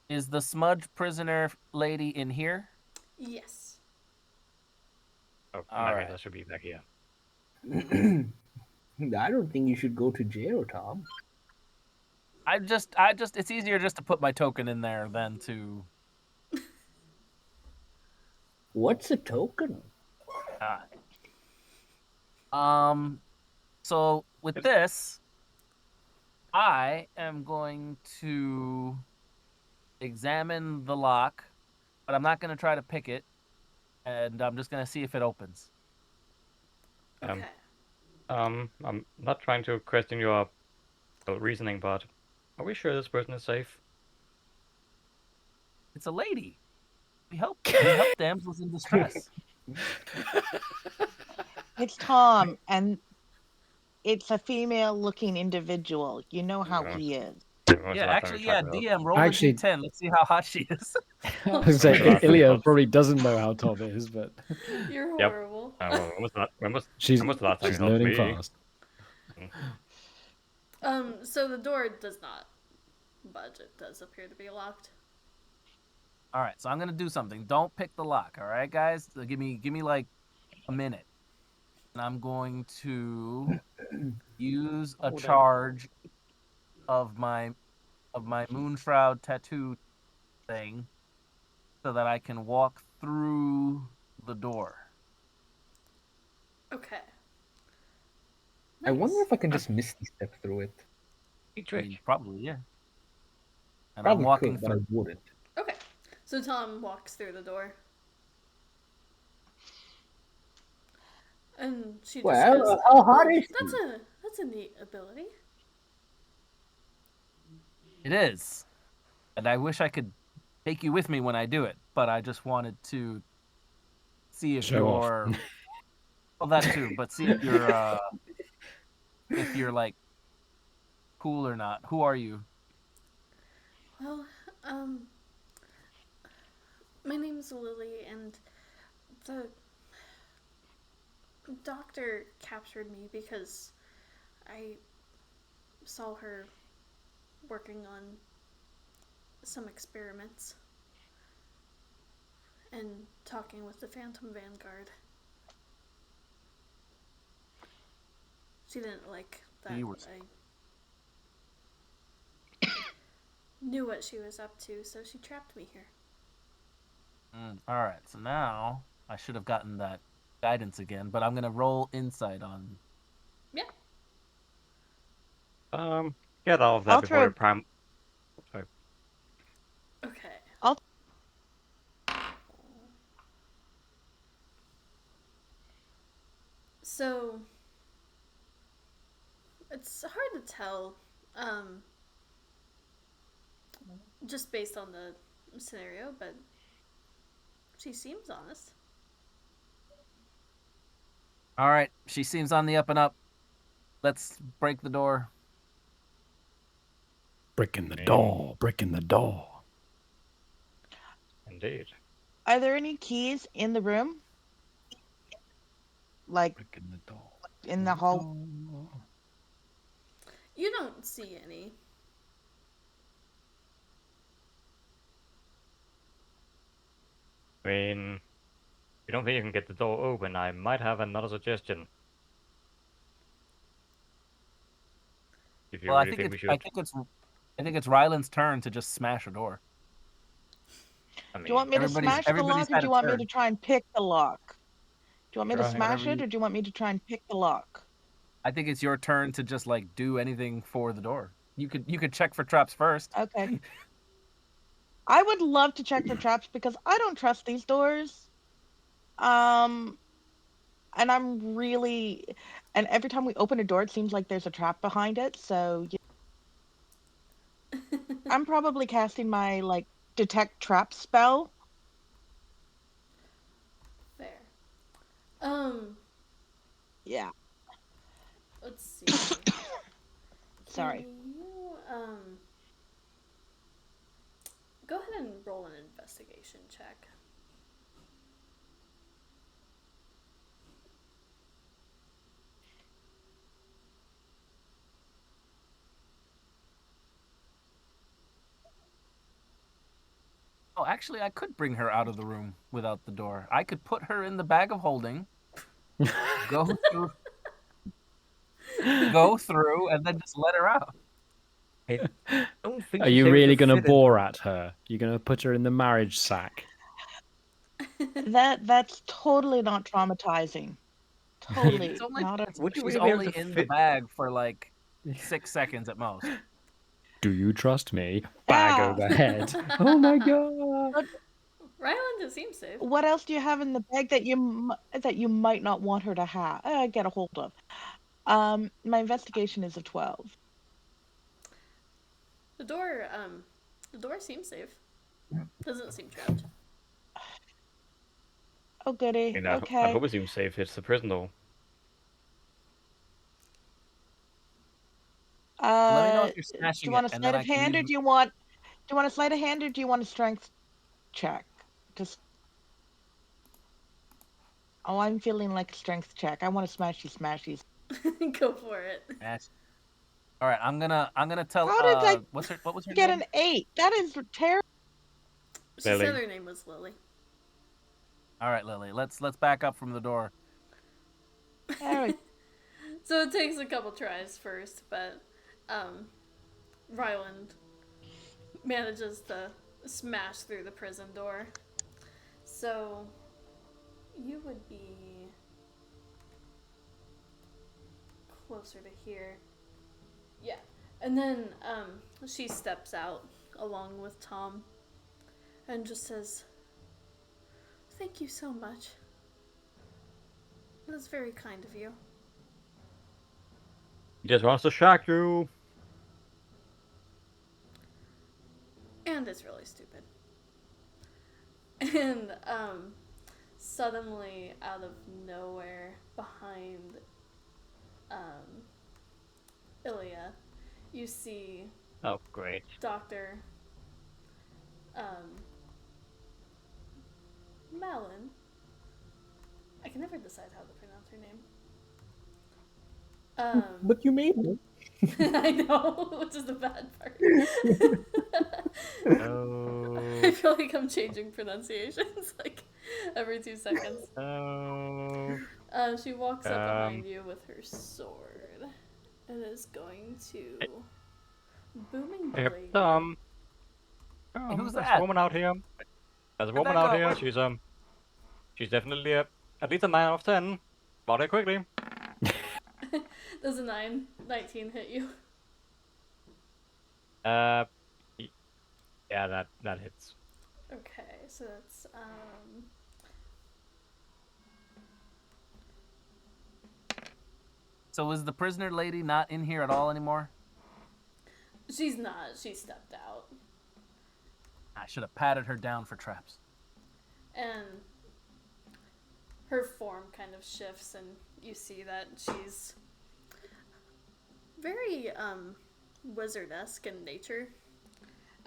Is the smudge prisoner lady in here? Yes. Oh, All maybe right. that should be back here. I don't think you should go to jail, Tom. I just, it's easier just to put my token in there than to. What's a token? So with this, I am going to examine the lock, but I'm not going to try to pick it, and I'm just going to see if it opens. Okay. I'm not trying to question your reasoning, but are we sure this person is safe? It's a lady. We help damsels in distress. It's Tom, and it's a female-looking individual. You know how Yeah. he is. When was the Yeah, last time actually, we yeah. tried to help? DM roll Actually- a d10. Let's see how hot she is. I was gonna say, Remember that. Ilya probably doesn't know how Tom is, but You're Yep. horrible. Well, when was she's the last time you she's helped learning me? fast. So the door does not budge. It does appear to be locked. All right, so I'm gonna do something. Don't pick the lock. All right, guys. So give me like a minute, and I'm going to use a charge of my moon shroud tattoo thing, so that I can walk through the door. Okay. I wonder Nice. if I can just misty step through it. I mean, probably, yeah. And Probably I'm walking could, but I through. wouldn't. Okay. So Tom walks through the door. And she just Well, goes, how hot is that's she? that's a neat ability. It is, and I wish I could take you with me when I do it, but I just wanted to see if Show off. you're. Well, that too, but see if you're like cool or not. Who are you? Well, my name's Lily, and the doctor captured me because I saw her working on some experiments and talking with the Phantom Vanguard. She didn't like that You were- I knew what she was up to, so she trapped me here. All right, so now I should have gotten that guidance again, but I'm gonna roll insight on. Yeah. Get all of that I'll before throw- the prime. Sorry. Okay. I'll- So it's hard to tell, just based on the scenario, but she seems honest. All right, she seems on the up and up. Let's break the door. Brick in the door. Brick in the door. Indeed. Are there any keys in the room? Like Brick in the door. in the hall? door. You don't see any. I mean, if you don't think you can get the door open, I might have another suggestion. If you Well, I really think we it's should. I think it's Ryland's turn to just smash a door. I mean, Do you want me to Everybody's- smash the everybody's lock, or had do a you want me turn. to try and pick the lock? Do you want me to Try. smash Whatever it, or do you want me to try and pick the lock? I think it's your turn to just like do anything for the door. You could check for traps first. Okay. I would love to check for traps because I don't trust these doors. And I'm really, and every time we open a door, it seems like there's a trap behind it. So I'm probably casting my like detect trap spell. Fair. Yeah. Let's see. Sorry. Can you, go ahead and roll an investigation check. Oh, actually, I could bring her out of the room without the door. I could put her in the bag of holding, go through, and then just let her out. I don't think Are she's you able really to going to fit in. bore at her? You're going to put her in the marriage sack? That's totally not traumatizing. Totally It's only, not at Would you she's really be able only to in the fit? bag for like 6 seconds at most. Do you trust me? Bag Yeah. overhead. Oh my god. Ryland, it seems safe. What else do you have in the bag that you might not want her to have? Get a hold of. My investigation is a 12. The door seems safe. Doesn't seem trapped. Oh, goody. And I Okay. hope it seems safe. It's the prison, though. Let me know Uh, if you're do smashing you it, want a and sleight then of I can hand, or use. do you want a sleight of hand, or do you want a strength check? Just I'm feeling like a strength check. I want to smashies. Go for it. Smash. All right, I'm gonna tell. How did I What was her get name? an 8? That is terrible. She Lily. said her name was Lily. All right, Lily. Let's back up from the door. There we So it takes a couple tries first, but Ryland manages to smash through the prison door. So you would be closer to here. Yeah. And then she steps out along with Tom and just says, "Thank you so much. That's very kind of you." He just wants to shock you. And it's really stupid. And suddenly, out of nowhere, behind Ilya, you see Oh, great. Dr. Malin. I can never decide how to pronounce her name. But you made it. I know, which is the bad part. Oh. I feel like I'm changing pronunciations like every 2 seconds. Oh. She walks up behind you with her sword and is going to booming Hey, blade. Hey, who's there's that? a woman out here. There's a Where'd woman that out go? here. Wait. She's definitely at least a 9 out of 10. Bought it quickly. Does a 19 hit you? Uh, yeah, that hits. Okay, so that's So is the prisoner lady not in here at all anymore? she's not. She stepped out. I should have patted her down for traps. And her form kind of shifts, and you see that she's very wizard-esque in nature,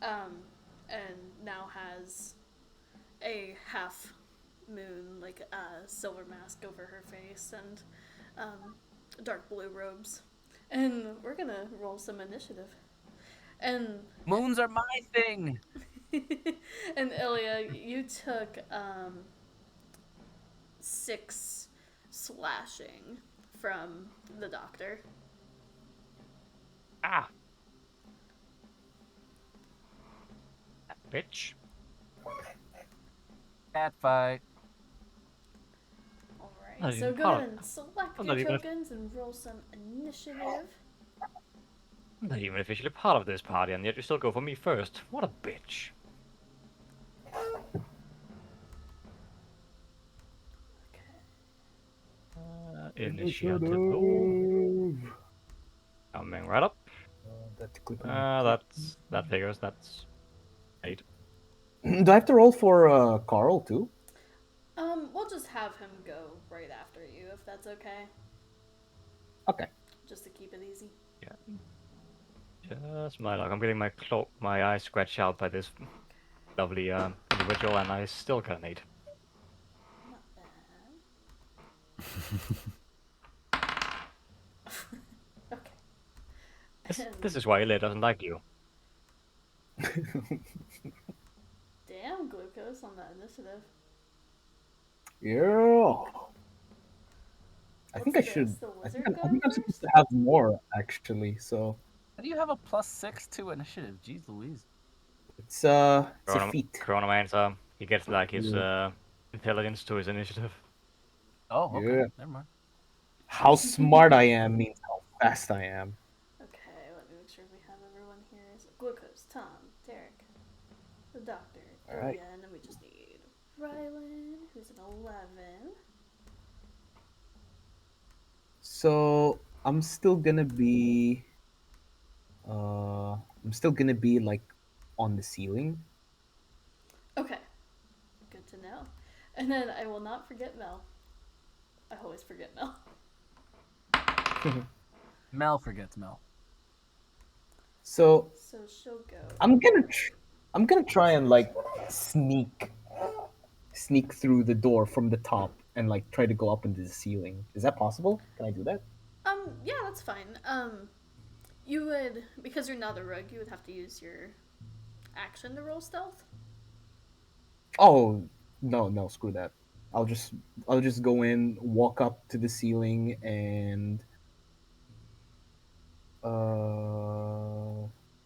and now has a half moon, like a silver mask over her face, and dark blue robes. And we're gonna roll some initiative. And Moons are my thing. and Ilya, you took 6 slashing from the doctor. Ah. That bitch. Cat fight. Alright, Not so even go part ahead of- and select I'm your not even- tokens and roll some initiative. I'm not even officially part of this party, and yet you still go for me first. What a bitch. Okay. Initiative. Oh, coming right up. That figures. That's 8. Do I have to roll for Carl too? We'll just have him go right after you, if that's okay. Okay. Just to keep it easy. Yeah. Just my luck. I'm getting my eyes scratched out by this lovely individual, and I still got an 8. Not bad. Okay. This is why Ilya doesn't like you. Damn, glucose on that initiative. Yeah. I What's think I this, should. the I wizard think going I'm supposed first? to have more actually. So How do you have a +6 to initiative? Jeez Louise. it's a feat. Chronomancer. He gets like his intelligence to his initiative. Oh, okay. Yeah. Never mind. How smart I am means how fast I am. Okay, let me make sure we have everyone here. So glucose, Tom, Derek, the doctor, All right. Ilya, and then we just need Rylan, who's an 11. So I'm still gonna be. Like on the ceiling. Okay, good to know. And then I will not forget Mel. I always forget Mel. Mel forgets Mel. So So she'll go. I'm gonna try and like sneak through the door from the top and like try to go up into the ceiling. Is that possible? Can I do that? Yeah, that's fine. You would, because you're not a rogue, you would have to use your action to roll stealth. Oh no, screw that. I'll just go in, walk up to the ceiling, and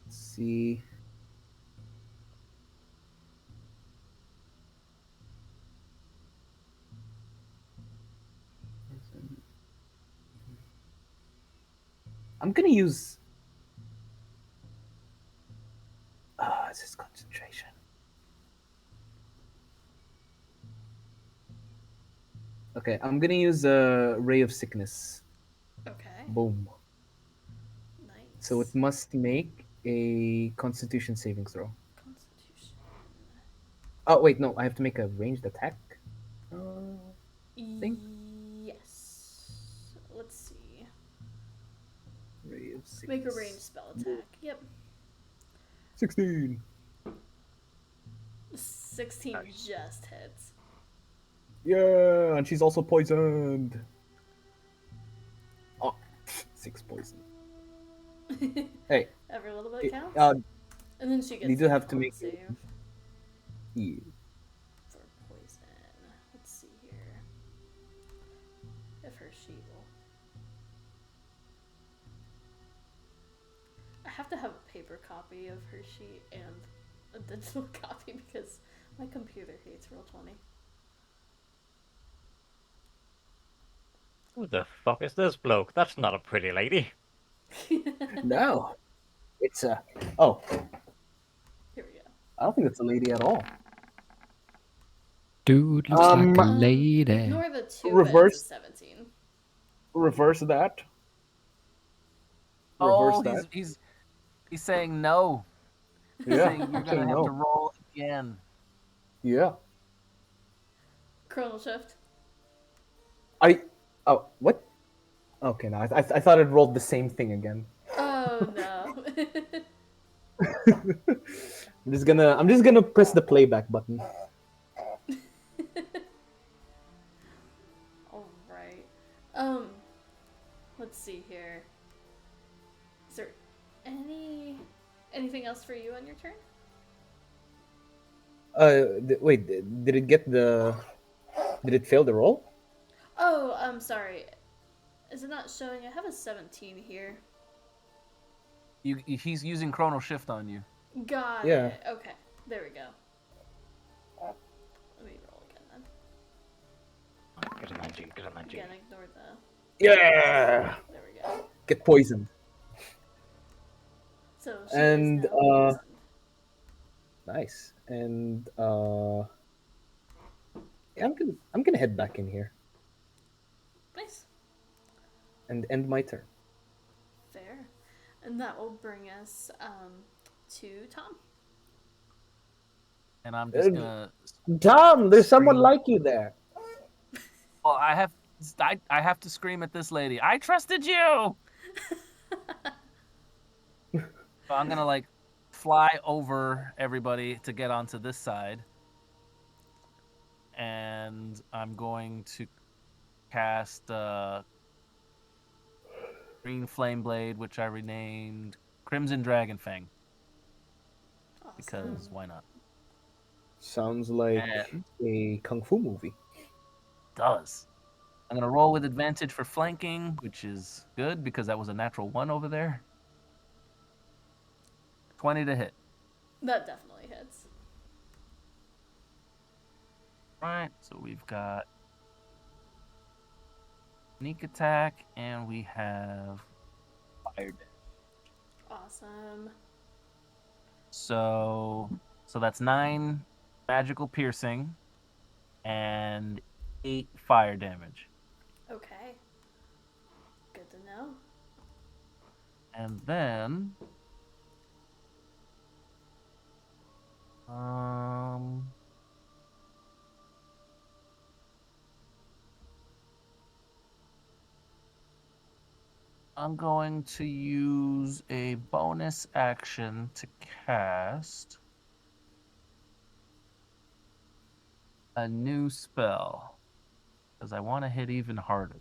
let's see. I'm gonna use. This is concentration. Okay, I'm gonna use a ray of sickness. Okay. Boom. Nice. So it must make a Constitution saving throw. Constitution. Oh wait, no, I have to make a ranged attack. Think? Yes. Let's see. Ray of sickness. Make a ranged spell attack. Yep. 16. 16 just hits. Yeah, and she's also poisoned. Oh, 6 poison. Hey, Every little bit counts. And then she gets you do have to con make save yeah. for poison. Let's see here. If her sheet will. I have to have a paper copy of her sheet and a digital copy because my computer hates Roll20. Who the fuck is this bloke? That's not a pretty lady. No, it's a. Oh, Here we go. I don't think it's a lady at all. Dude looks like a lady. Ignore the 2 Reverse- ends of 17. Reverse that. Reverse that. He's saying no. He's Yeah, saying you're I'm gonna saying have no. to roll again. Yeah. Chronal shift. Oh, what? Okay, no, I thought it rolled the same thing again. Oh no. I'm just gonna press the playback button. Alright. Let's see here. Is there anything else for you on your turn? Wait, did it get the? Did it fail the roll? Oh, I'm sorry. Is it not showing? I have a 17 here. He's using Chrono Shift on you. Got Yeah. it. Okay. There we go. Let me roll again then. Get a 19, get a 19. Again, ignore the. Yeah. There we go. Get poisoned. So she And, is now poisoned. Nice. And yeah, I'm gonna head back in here Nice. and end my turn. Fair. And that will bring us to Tom. And I'm just gonna. Tom, there's someone Scream. like you there. Well, I have to scream at this lady. I trusted you. So I'm gonna like fly over everybody to get onto this side, and I'm going to cast Green Flame Blade, which I renamed Crimson Dragon Fang Awesome. because why not? Sounds like And a kung fu movie. does. I'm gonna roll with advantage for flanking, which is good because that was a natural 1 over there. 20 to hit. That definitely hits. Right, so we've got sneak attack and we have fire damage. Awesome. So that's 9 magical piercing and 8 fire damage. Okay. Good to know. And then I'm going to use a bonus action to cast a new spell because I want to hit even harder.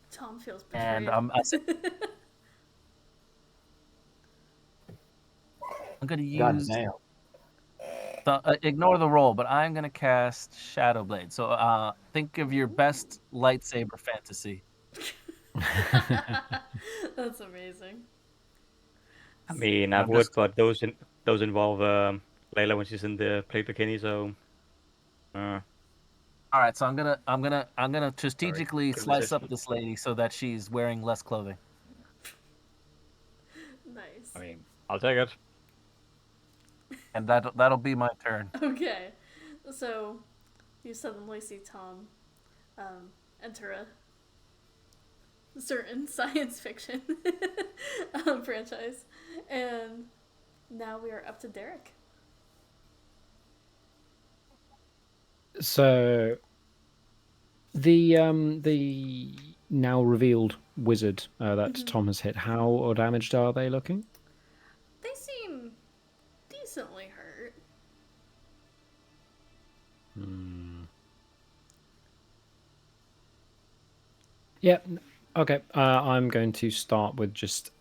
Tom feels And betrayed. I'm going to God use damn. ignore the roll, but I'm going to cast Shadow Blade. So think of your best lightsaber fantasy. That's amazing. I mean, I I'm would, just- but those involve Layla when she's in the plate bikini. So, All right, so I'm gonna strategically good slice up decision. this lady so that she's wearing less clothing. Nice. I mean, I'll take it. And that'll be my turn. Okay. So you suddenly see Tom enter a certain science fiction franchise. And now we are up to Derek. So the now revealed wizard that Tom has hit, how damaged are they looking? They seem decently hurt. Yeah. Okay. I'm going to start with just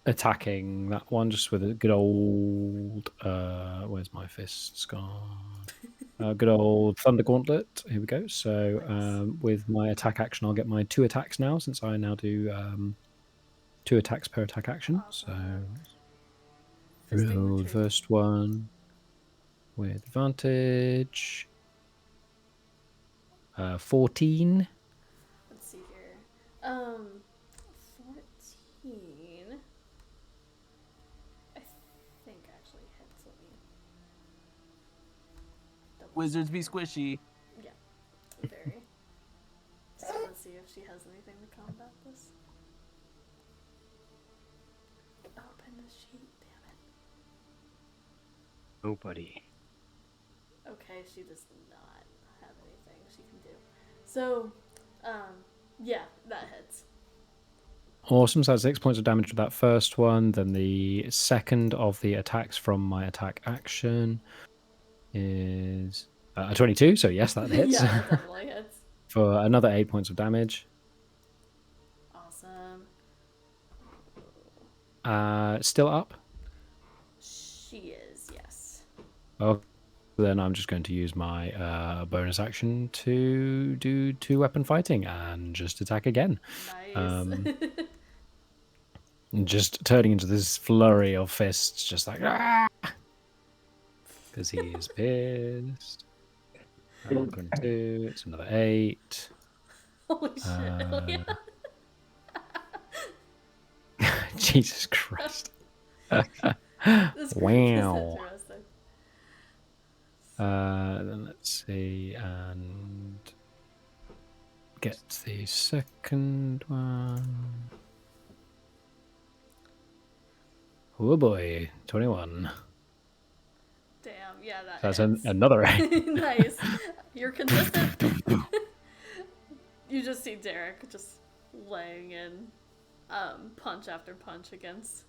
attacking that one, just with a good old. Where's my fists gone? Good old Thunder Gauntlet. Here we go. So with my attack action, I'll get my 2 attacks now, since I now do 2 attacks per attack action. Awesome. So Fisting the roll the tree. first one with advantage. 14. Let's see here. 14. I think actually hits. Let me double Wizards check be here. squishy. Yeah, very. Just want to see if she has anything to combat this. Open the sheet, damn Nobody. it. Okay, she does not have anything she can do. So, yeah, that hits. Awesome. So that's 6 points of damage with that first one. Then the second of the attacks from my attack action is a 22. So yes, that hits. Yeah, that definitely hits. For another 8 points of damage. Awesome. Still up. She is, yes. Oh, then I'm just going to use my bonus action to do 2 weapon fighting and just attack again. Nice. And just turning into this flurry of fists, just like because he is pissed. 22. It's another 8. Holy shit. Jesus Christ. This group is Wow. interesting. Then let's see, and get the second one. Oh boy, 21. Damn, yeah, that That's hits. another 8. Nice. You're consistent. You just see Derek just laying in punch after punch against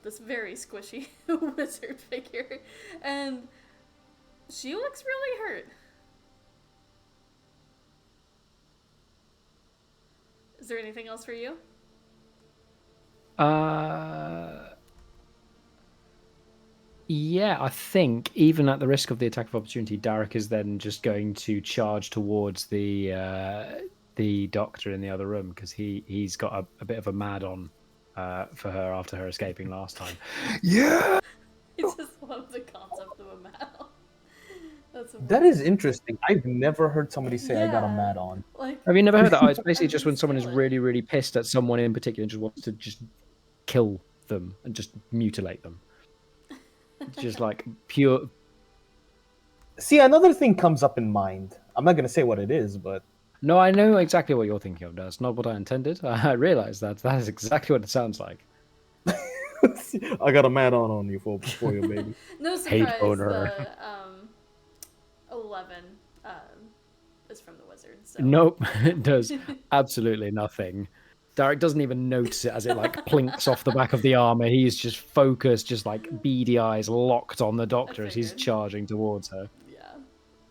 this very squishy wizard figure. And she looks really hurt. Is there anything else for you? Yeah, I think even at the risk of the attack of opportunity, Derek is then just going to charge towards the doctor in the other room, because he's got a bit of a mad on for her after her escaping last time. Yeah. I just love the concept of a medal. That's That is interesting. I've never heard somebody say I got a Yeah. mad on. like Have you never heard that? Oh, it's basically I just can when someone is feel it. really, really pissed at someone in particular and just wants to just kill them and just mutilate them. Just like pure. See, another thing comes up in mind. I'm not gonna say what it is, but No, I know exactly what you're thinking of. That's not what I intended. I realize that is exactly what it sounds like. I got a mad on you for you, baby. No Hate surprise, boner. the 11 is from the wizard. So. Nope, it does absolutely nothing. Derek doesn't even notice it as it like plinks off the back of the armor. He's just focused, just like beady eyes locked on the doctor as he's figured. charging towards her. Yeah,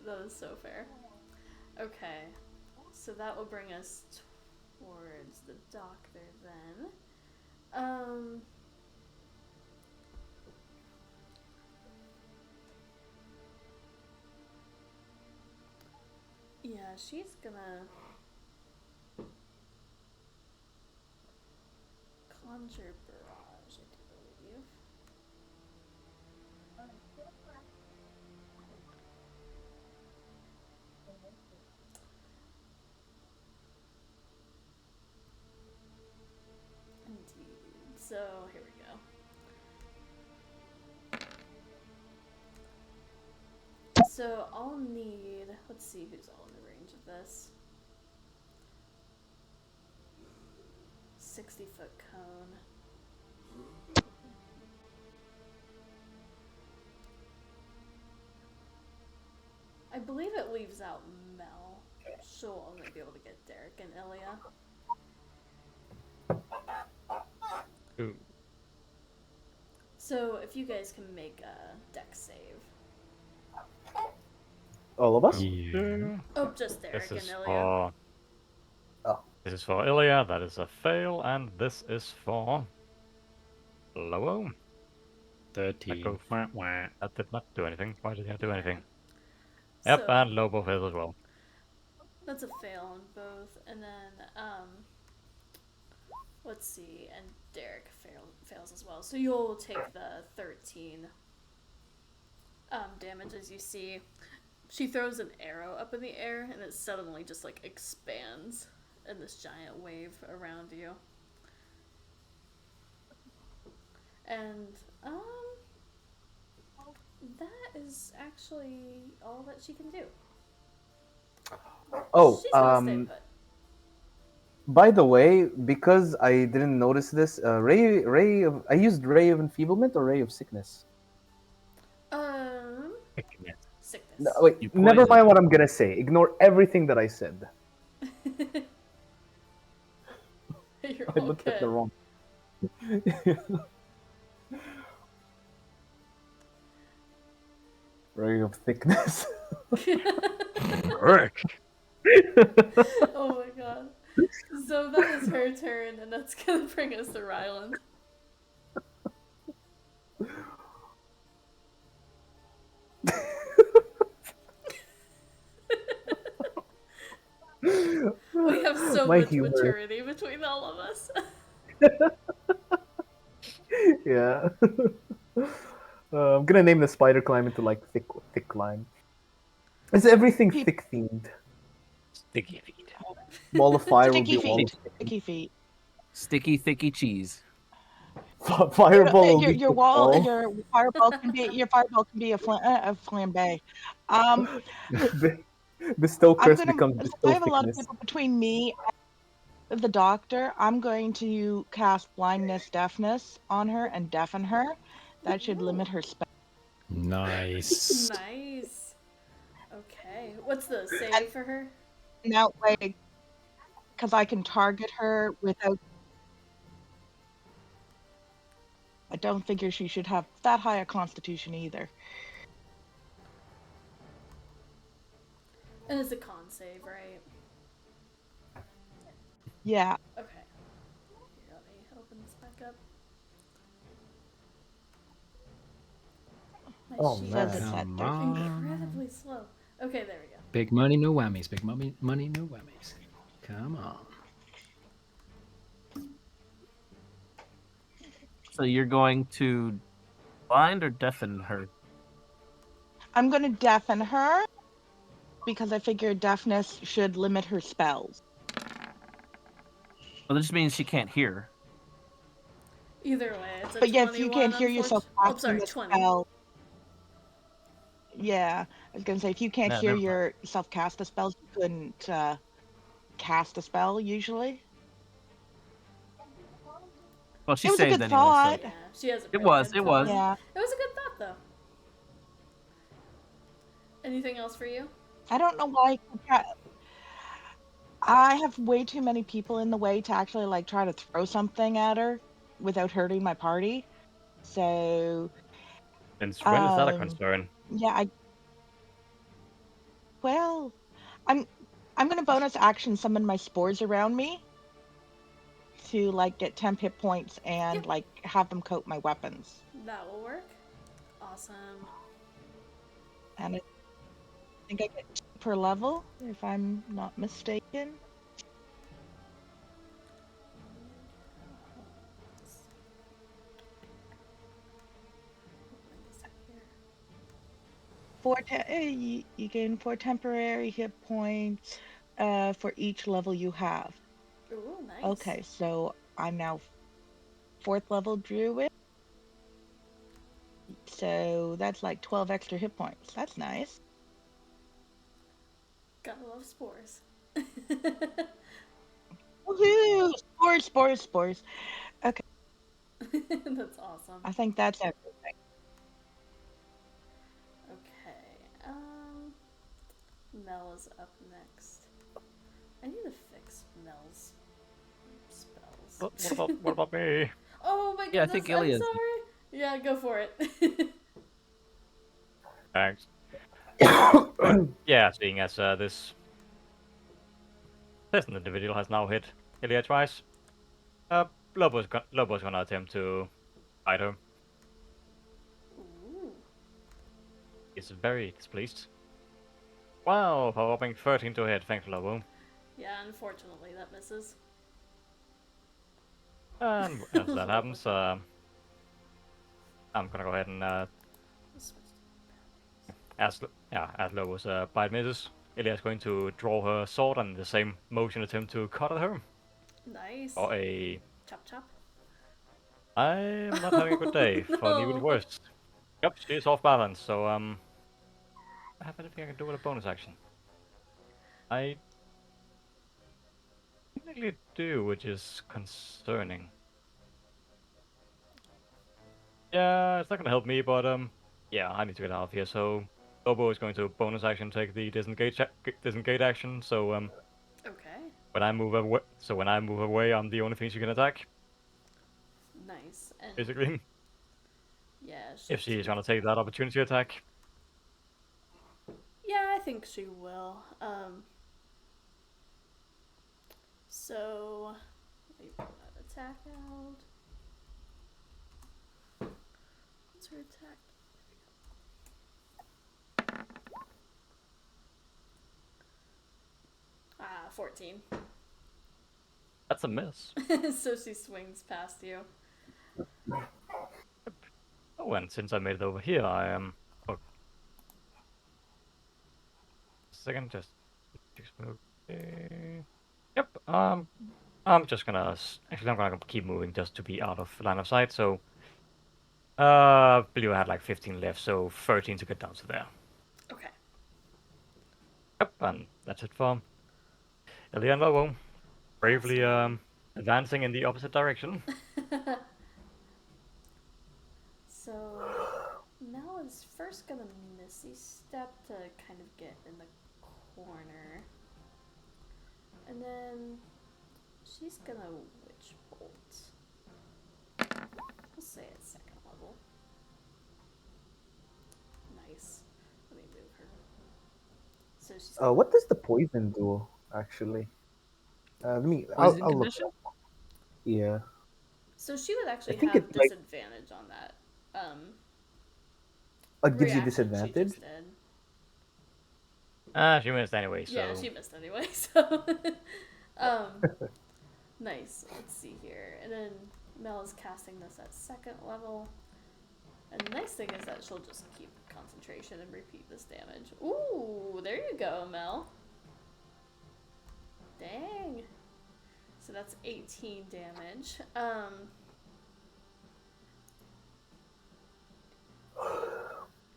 that is so fair. Okay, so that will bring us towards the doctor then. Yeah, she's gonna conjure barrage, I do believe. Indeed. So here we go. So I'll need, let's see who's all in the range of this. 60-foot cone. I believe it leaves out Mel. She'll only be able to get Derek and Ilya. Ooh. So if you guys can make a dex save. All of us? Yeah. Oh, just Derek This and is Ilya. for. Oh. This is for Ilya. That is a fail, and this is for Lobo. 13. Wah, wah. That did not do anything. Why did he not do anything? Yep, So, and Lobo fails as well. that's a fail on both. And then, let's see, and Derek fails as well. So you'll take the 13 damage as you see. She throws an arrow up in the air, and it suddenly just like expands in this giant wave around you. And that is actually all that she can do. Oh, She's gonna stay put. by the way, because I didn't notice this, I used Ray of Enfeeblement or Ray of Sickness? Sickness. No, wait, never mind what I'm gonna say. Ignore everything that I said. You're I all looked good. at the wrong. Ray of Thickness. Rick! Oh my god. So that is her turn, and that's gonna bring us to Ryland. We have so My much humor. maturity between all of us. Yeah. I'm gonna name the spider climb into like thick climb. Is everything thick themed? Sticky feet. Ball of fire will Sticky be all feet. Sticky feet. Sticky, thicky cheese. fireball. Will be Your wall, your fireball can be a flambe. Bestow I'm curse gonna. becomes Since bestow I have a lot of thickness. people between me and the doctor, I'm going to cast blindness, deafness on her and deafen her. That should limit her spell. Nice. Nice. Okay. What's the save for her? And that way, because I can target her without. I don't figure she should have that high a constitution either. And it's a con save, right? Yeah. Okay. Here, let me open this back up. My Oh, sheet man. is Come on. incredibly slow. Okay, there we go. Big money, no whammies. Big money, no whammies. Come on. So you're going to blind or deafen her? I'm going to deafen her because I figure deafness should limit her spells. Well, that just means she can't hear. Either way, it's a But 21. yes, you can't hear yourself Oh, casting sorry, the 20. spell. Yeah, I was going to say, if you can't No, hear never mind. yourself cast the spells, you couldn't cast a spell usually. Well, she It was a saved good anyway. thought. Yeah, she has a It pretty was, good it was. con. Yeah. It was a good thought, though. Anything else for you? I don't know why. I have way too many people in the way to actually like try to throw something at her without hurting my party. So, Since when is that a um, concern? yeah, well, I'm I'm gonna bonus action summon my spores around me to like get temp hit points and Yep, like have them coat my weapons. that will work. Awesome. And I think I get 2 per level, if I'm not mistaken. Opening this up here. You gain 4 temporary hit points for each level you have. Ooh, nice. Okay, so I'm now 4th level druid. So that's like 12 extra hit points. That's nice. Gotta love spores. Woohoo! Spores, spores, spores. Okay, That's awesome. I think that's everything. Okay. Mel is up next. I need to fix Mel's spells. What about me? Oh my goodness, Yeah, I think I'm Ilia's. sorry. Yeah, go for it. Thanks. Yeah, seeing as this pleasant individual has now hit Ilya twice, Lobo's gonna attempt to fight her. Ooh. He's very displeased. Wow, for whopping 13 to hit, thanks Lobo. Yeah, unfortunately, that misses. And as that happens, I'm gonna go ahead and as Lobo's bite misses, Ilya's going to draw her sword and the same motion attempt to cut at her. Nice. For a Chop chop. I'm not having a good day. Oh, For an even no. worse. Yep, she's off balance, so I have anything I can do with a bonus action. I technically do, which is concerning. Yeah, it's not gonna help me, but yeah, I need to get out of here. So Lobo is going to bonus action take the disengage action. So Okay. when I move away, I'm the only thing she can attack. Nice. And Basically, yeah, if she's gonna take that opportunity attack. yeah, I think she will. So let me pull that attack out. What's her attack? 14. That's a miss. So she swings past you. Oh, and since I made it over here, I am. Oh, second, just. Okay. Yep. I'm just gonna actually I'm gonna keep moving just to be out of line of sight. So, Blue had like 15 left, so 13 to get down to there. Okay. Yep, and that's it for Elia and Lobo. Bravely advancing in the opposite direction. So Mel is first gonna Misty Step to kind of get in the corner. And then she's gonna Witch Bolt. We'll say at 2nd level. Nice. Let me move her. So she's What does the poison do, actually? Let me. Poison I'll look. condition? Yeah. so she would actually think have it's like- disadvantage on that. It gives you reaction disadvantage. She just did. She missed anyway, so. Yeah, she missed anyway, so nice. Let's see here. And then Mel is casting this at 2nd level. And the nice thing is that she'll just keep concentration and repeat this damage. Ooh, there you go, Mel. Dang. So that's 18 damage.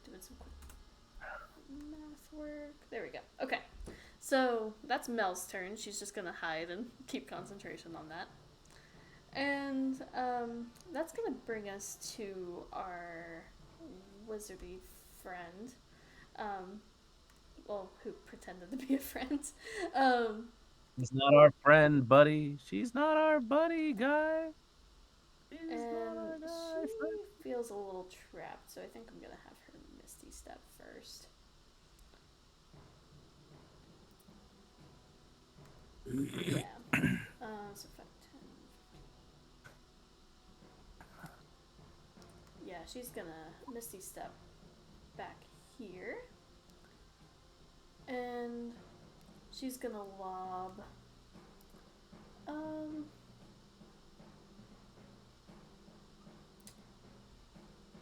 Doing some quick math work. There we go. Okay. So that's Mel's turn. She's just gonna hide and keep concentration on that. And that's gonna bring us to our wizardy friend. Well, who pretended to be a friend. She's not our friend, buddy. She's not our buddy, guy. She's not And our guy. she feels a little trapped, so I think I'm gonna have her Misty Step first. Yeah. So 5, 10. Yeah, she's gonna Misty Step back here. And she's gonna lob.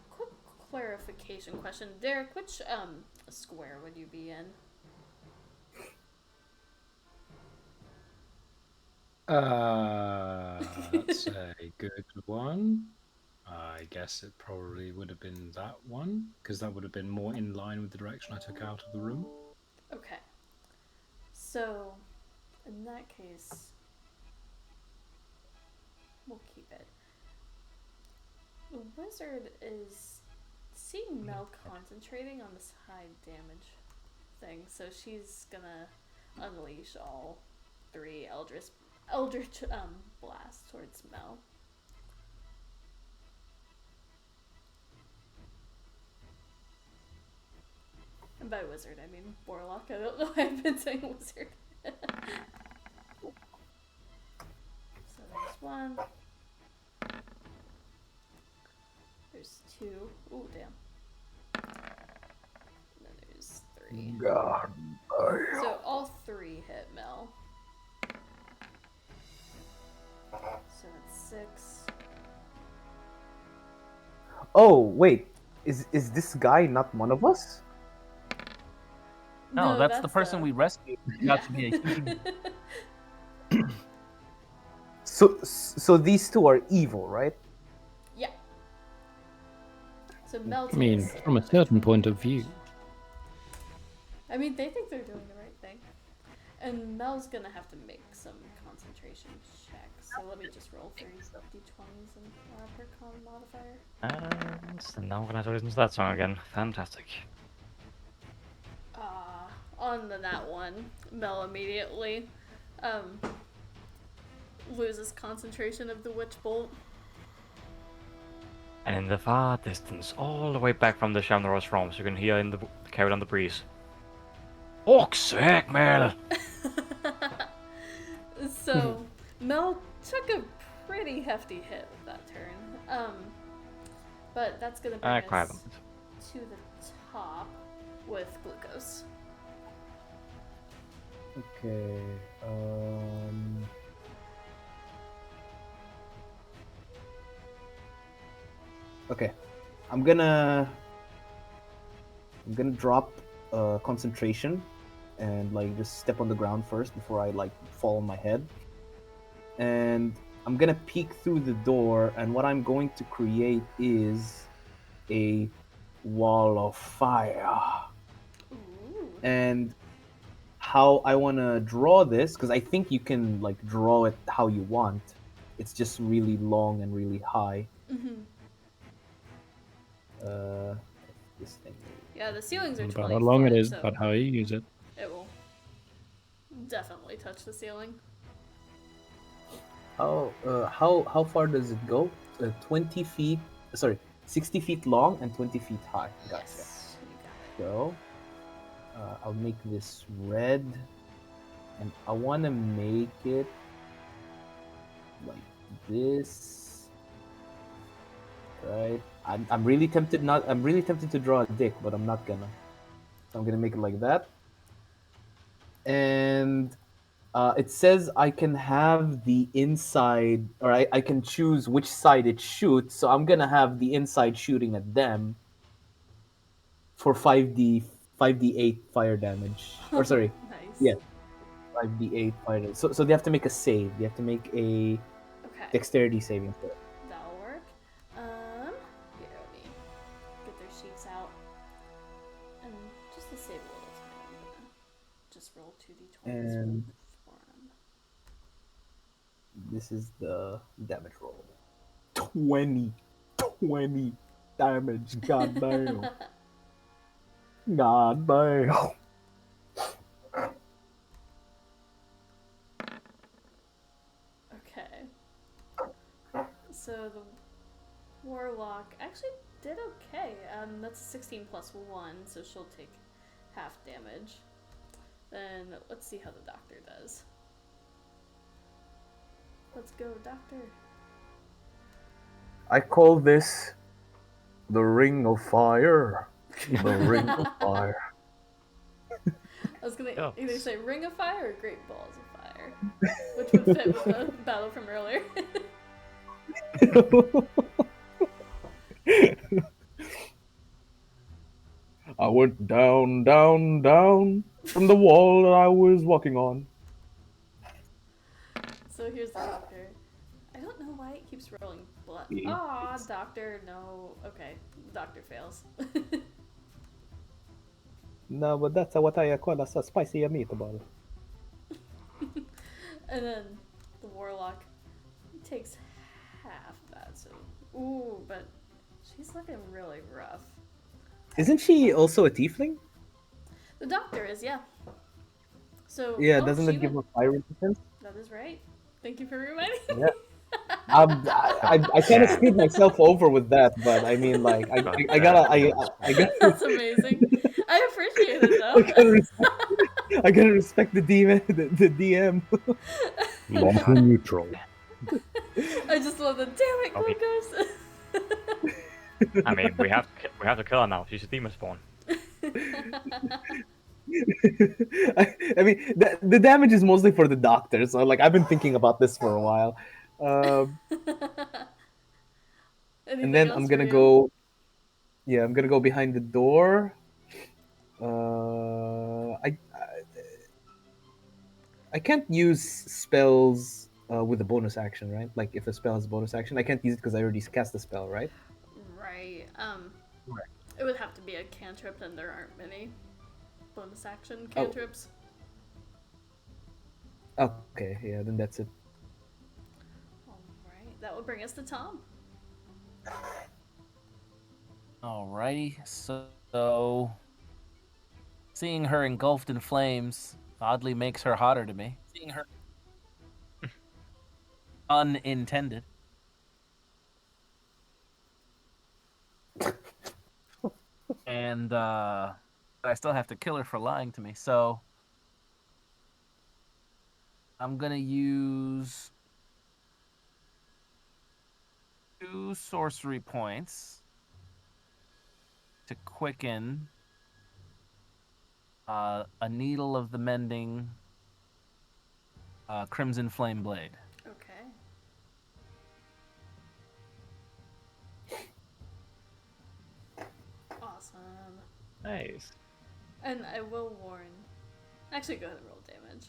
Quick clarification question. Derek, which square would you be in? That's a good one. I guess it probably would have been that one, because that would have been more in line with the direction I took out of the room. Okay. So, in that case, we'll keep it. The wizard is seeing Mel concentrating on this high damage thing, so she's gonna unleash all 3 Eldritch blasts towards Mel. And by wizard, I mean warlock. I don't know why I've been saying wizard. So there's 1. There's 2. Ooh, damn. And then there's 3. God. So all 3 hit Mel. So that's 6. Oh wait, is this guy not one of us? No, that's the person we rescued. Got to be a huge. So these two are evil, right? Yeah. So Mel I mean, takes from a certain point of view. I mean, they think they're doing the right thing. And Mel's gonna have to make some concentration checks. So let me just roll 3 d20s and add her con modifier. So now I'm gonna have to listen to that song again. Fantastic. On the nat 1, Mel immediately loses concentration of the witch bolt. And in the far distance, all the way back from the Shamrock's realms, you can hear in the carried on the breeze. Fuck's sake, Mel! So Mel took a pretty hefty hit with that turn. But that's gonna bring us to the top with glucose. Okay. Okay. I'm gonna drop concentration and like just step on the ground first before I like fall on my head. And I'm gonna peek through the door, and what I'm going to create is a wall of fire. Ooh. And how I want to draw this, because I think you can like draw it how you want. It's just really long and really high. Mm-hmm. This thing. Yeah, the ceilings are Not 20 about how long it foot, is, so but how you use it. it will definitely touch the ceiling. How far does it go? 20 feet. Sorry, 60 feet long and 20 feet high. Gotcha. Yes, you got it. So, I'll make this red, and I want to make it like this. Right. I'm really tempted to draw a dick, but I'm not gonna. So I'm gonna make it like that. And it says I can have the inside, or I can choose which side it shoots. So I'm gonna have the inside shooting at them for 5d8 fire damage. Or sorry, Nice. yeah, 5d8 fire damage. So they have to make a save. They have to make a Okay, dexterity saving throw. that'll work. Here, let me get their sheets out. And just to save a little time, I'm gonna just roll 2d20s And for them. this is the damage roll. 20 damage. God damn. God damn. So the warlock actually did okay. That's a 16 plus 1, so she'll take half damage. Then let's see how the doctor does. Let's go, doctor. I call this the Ring of Fire. The Ring of Fire. I was gonna Yeah. either say Ring of Fire or Great Balls of Fire, which would fit with the battle from earlier. I went down, down, down from the wall that I was walking on. So here's the doctor. I don't know why it keeps rolling blood. Yeah. Aw, doctor, no. Okay, doctor fails. No, but that's what I call a spicy meatball. And then the warlock takes half that, so ooh, but she's looking really rough. Isn't she also a tiefling? The doctor is, yeah. So Yeah, oh, doesn't she it give would- her fire resistance? That is right. Thank you for reminding me. Yeah. I kind of screwed myself over with that, but I mean, like, I gotta, That's amazing. I appreciate it I though. gotta respect the DM. Long neutral. I just love the damn it, Okay. glucose. I mean, we have to kill her now. She's a demon spawn. I mean, the damage is mostly for the doctor, so like I've been thinking about this for a while. And then I'm gonna go. Yeah, I'm gonna go behind the door. I can't use spells with a bonus action, right? Like if a spell has a bonus action, I can't use it because I already cast the spell, right? Right. Right. It would have to be a cantrip, and there aren't many bonus action cantrips. Okay, yeah, then that's it. All right, that would bring us to Tom. Alrighty, so seeing her engulfed in flames oddly makes her hotter to me. Seeing her unintended. And I still have to kill her for lying to me, so I'm gonna use 2 sorcery points to quicken a Needle of the Mending Crimson Flame Blade. Okay. Awesome. Nice. And I will warn. Actually, go ahead and roll damage.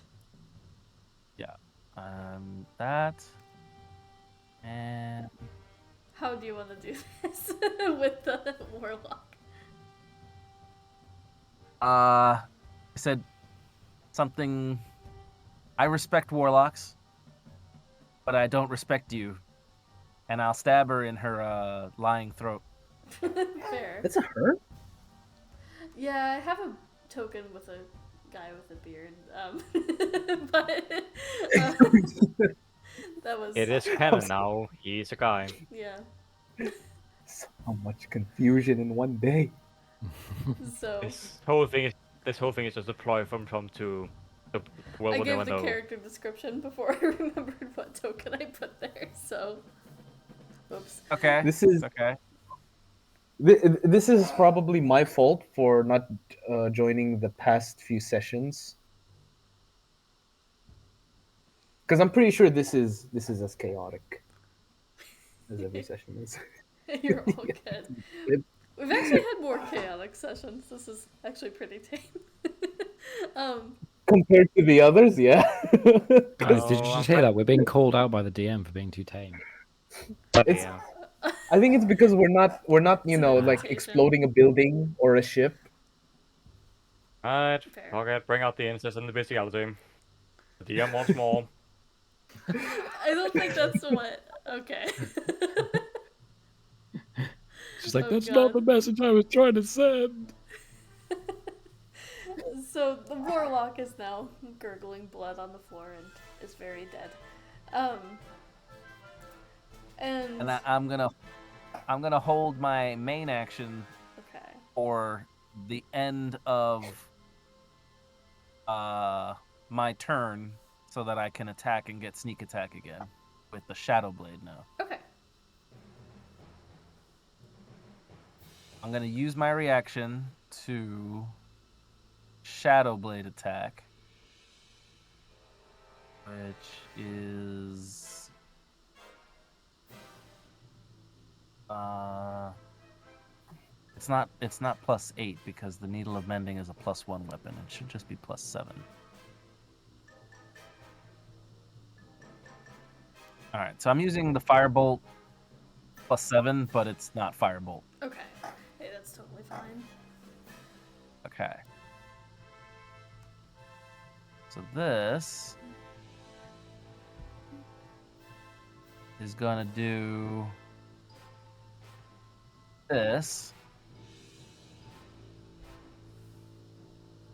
That. And How do you want to do this with the warlock? I said something. I respect warlocks, but I don't respect you. And I'll stab her in her lying throat. Fair. That's a her? Yeah, I have a token with a guy with a beard. But that was. It is canon now. He's a guy. Yeah. So much confusion in one day. So This whole thing is just a ploy from Tom to the world I will gave never the know. character description before I remembered what token I put there. So, oops. Okay. This is Okay. this is probably my fault for not joining the past few sessions. Because I'm pretty sure this is as chaotic as every session is. You're all good. We've actually had more chaotic sessions. This is actually pretty tame. Compared to the others, yeah. Guys, did you just hear that? We're being called out by the DM for being too tame. It's, Yeah. I think it's because we're not It's an like invitation. exploding a building or a ship. Alright, Fair. okay, bring out the incest and the bestiality. The DM wants more. I don't think that's what. Okay. She's like, Oh, that's God. not the message I was trying to send. So the warlock is now gurgling blood on the floor and is very dead. And I'm gonna hold my main action okay. for the end of my turn, so that I can attack and get sneak attack again with the Shadow Blade now. Okay. I'm gonna use my reaction to Shadow Blade attack, which is it's not +8 because the Needle of Mending is a +1 weapon. It should just be +7. All right, so I'm using the Firebolt +7, but it's not Firebolt. Okay. Hey, that's totally fine. Okay. So this is gonna do this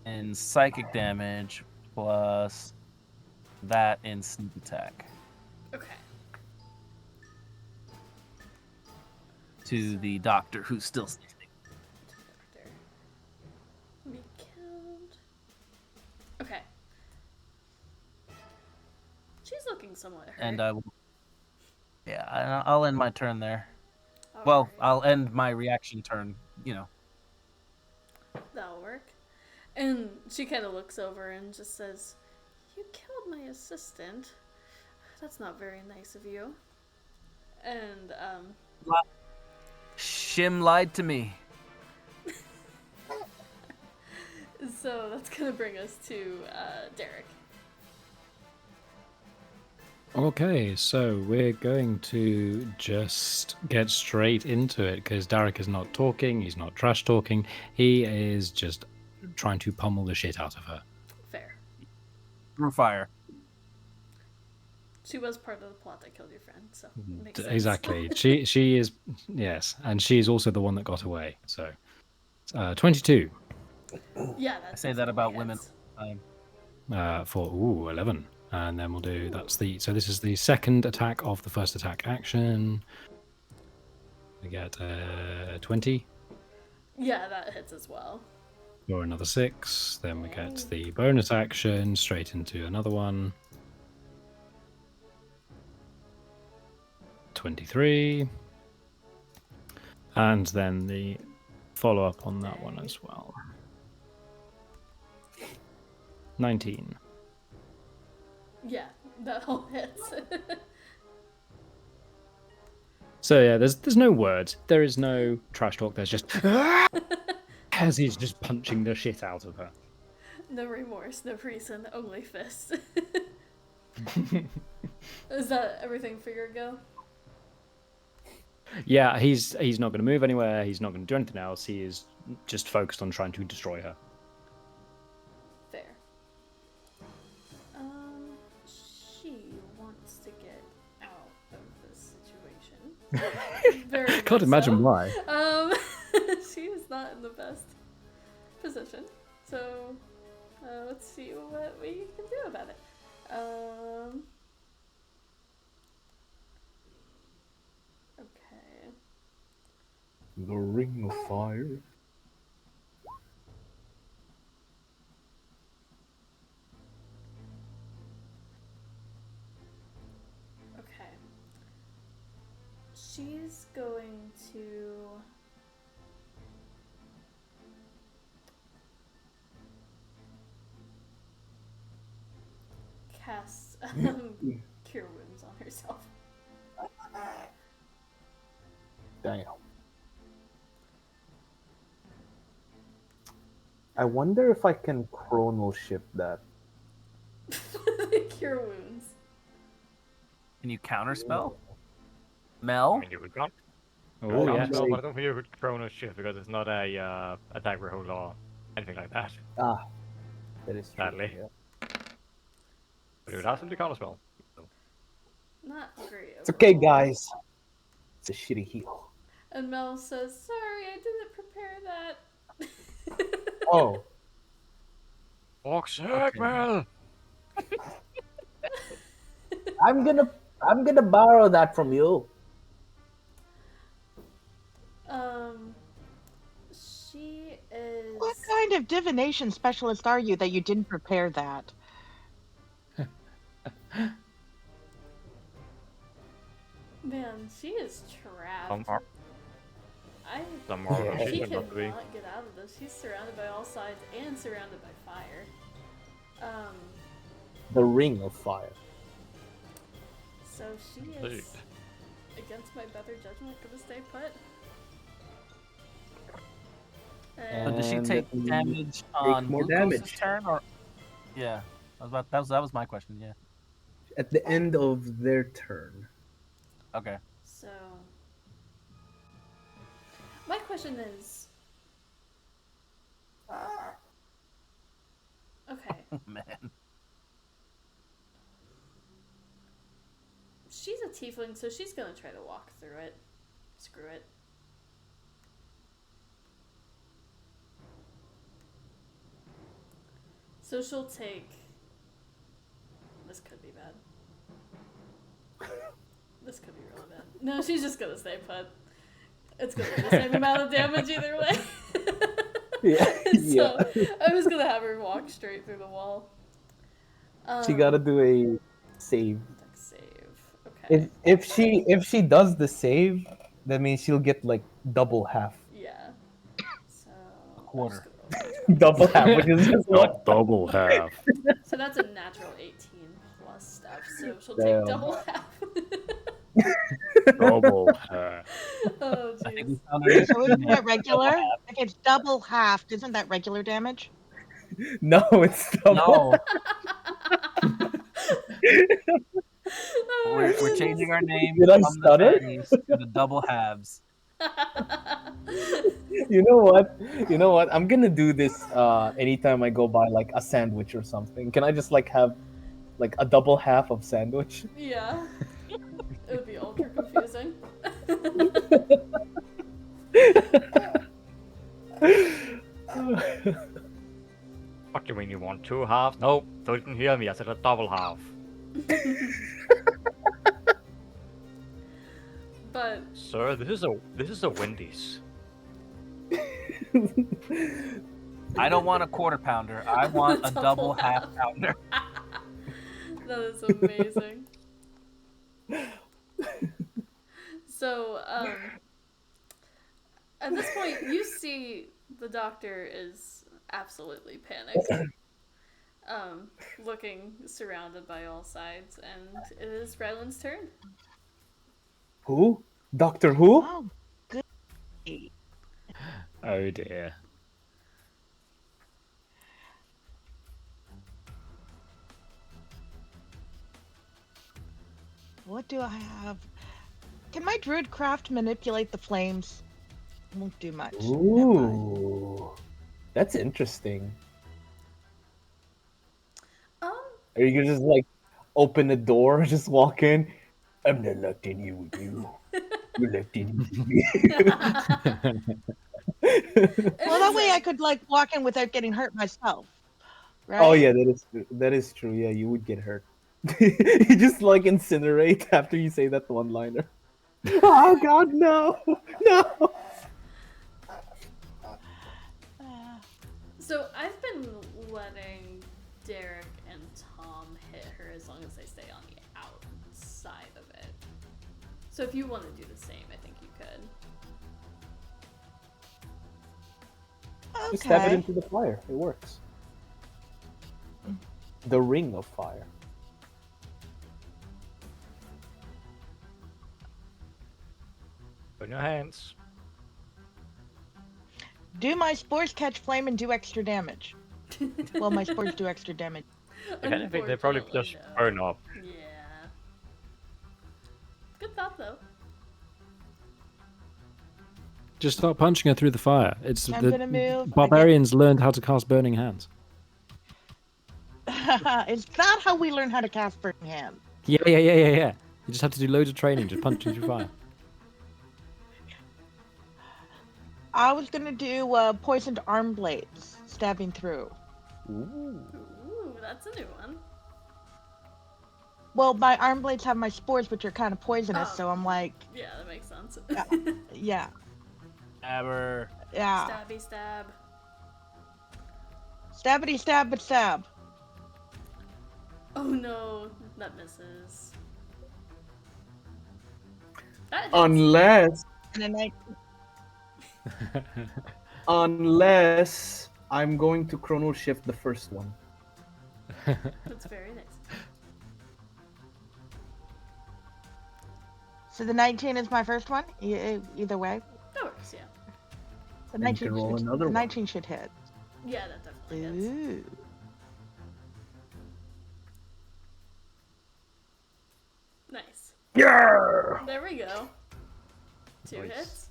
in psychic damage plus that in sneak attack Okay. to the doctor who's still standing. Doctor. Be killed. Okay. She's looking somewhat hurt. And I will. Yeah, I'll end my turn there. Well, Alright. I'll end my reaction turn. That'll work. And she kind of looks over and just says, "You killed my assistant. That's not very nice of you." And Shim lied to me. so that's gonna bring us to Derek. Okay, so we're going to just get straight into it because Derek is not talking, he's not trash talking, he is just trying to pummel the shit out of her. Fair. Through fire. She was part of the plot that killed your friend, so it makes sense. Exactly. she is, yes, and she is also the one that got away. So 22 Yeah, I that's say that about women all the time. for 11. And then we'll do, so this is the second attack of the first attack action. We get 20 Yeah, that hits as well. for another 6. Then we get the bonus action straight into another one. 23. And then the follow-up on that one as well. 19. Yeah, that all hits. So yeah, there's no words. There is no trash talk. There's just as he's just punching the shit out of her. No remorse, no reason, only fist. Is that everything for your go? Yeah, he's not going to move anywhere. He's not going to do anything else. He is just focused on trying to destroy her. Fair. She wants to get out of this situation. Very Can't much imagine so. why. She is not in the best position. So, let's see what we can do about it. Okay. The ring of fire. Okay. She's going to cast Cure Wounds on herself. Damn. I wonder if I can chrono ship that. Cure Wounds. Can you counterspell? I Mel? mean, you could count. Oh Counter yeah. spell, but I don't think you could Chrono Shift because it's not a attack roll or anything like that. Ah, that is true. Sadly. Yeah. But it would have to be counter spell. So. Not great. It's okay, overall. guys. It's a shitty heal. And Mel says, "Sorry, I didn't prepare that." Oh, Fuck's sake, Okay. Mel! I'm gonna borrow that from you. divination specialist are you that you didn't prepare that? Man, she is trapped. Some are, I some are, Yeah. she She should not be. cannot get out of this. She's surrounded by all sides and surrounded by fire. The ring of fire. So she is, against my better judgment, gonna stay put. So does she And take then damage on more Glucose's damage. turn, or yeah? That was my question. Yeah. At the end of their turn. Okay. So, my question is, okay, Oh man. she's a tiefling, so she's gonna try to walk through it. Screw it. So she'll take. This could be bad. This could be really bad. No, she's just gonna stay put. It's gonna be the same amount of damage either way. Yeah. So I'm just gonna have her walk straight through the wall. She gotta do a save. Dex save. Okay. If she does the save, that means she'll get like double half. Yeah. So Quarter. Double half, which is just what? Double half. So that's a natural 18 plus stuff. So she'll Damn. take double half. Double half. Oh I think jeez. we found it. So isn't that regular? If it's double halved, isn't that regular damage? No, it's double. No, Oh, we're changing our name Did I from the stutter? Chinese to the double halves. You know what? I'm gonna do this anytime I go buy like a sandwich or something. Can I just like have like a double half of sandwich? Yeah. It would be ultra confusing. What do you mean you want 2 halves? Nope, so you didn't hear me. I said a double half. But Sir, this is a Wendy's. I don't want a quarter pounder. I want a double half pounder. that is amazing. So, at this point, you see the doctor is absolutely panicked, looking surrounded by all sides, and it is Ryland's turn. Who? Doctor Who? Oh, good. Oh dear. What do I have? Can my druidcraft manipulate the flames? Won't do much. Never mind. Ooh, that's interesting. Um, Are you gonna just like open the door, just walk in? I'm not locked in here with you. You're locked in here with me. Well, that way I could like walk in without getting hurt myself. Right? Oh yeah, that is true. That is true. Yeah, you would get hurt. You just like incinerate after you say that one-liner. Oh God, no, no. So I've been letting Derek and Tom hit her as long as they stay on the outside of it. So if you want to do the same, I think you could. Okay. Just stab it into the fire. It works. The ring of fire. Put your hands. Do my spores catch flame and do extra damage? Well, my spores do extra damage. If anything, they probably just Unfortunately, burn up. no. Yeah. Good thought, though. Just start punching her through the fire. It's I'm the gonna move. barbarians learned how to cast burning hands. Is that how we learn how to cast Burning Hand? Yeah. You just have to do loads of training, just punching through fire. I was gonna do poisoned arm blades, stabbing through. Ooh. Ooh, that's a new one. Well, my arm blades have my spores, which are kind of poisonous, Oh. so I'm like, Yeah, that makes sense. yeah, Ever. yeah. Stabby stab. Stabbity stab but stab. Oh no, that misses. That hits. Unless And a night. unless I'm going to chrono shift the first one. That's very nice. So the 19 is my first one. Either way, That works, yeah. the And you can 19 roll should, another the one. 19 should hit. Yeah, that definitely hits. Ooh. Nice. Yeah. There we go. 2 Nice. hits.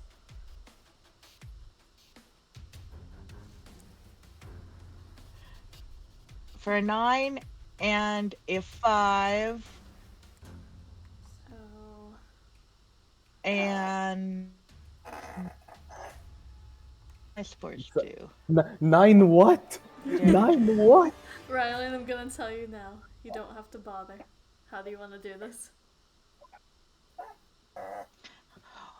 For a 9 and a 5 So and my sports do. 9 what? Yeah. 9 what? Rylan, I'm gonna tell you now. You don't have to bother. How do you want to do this?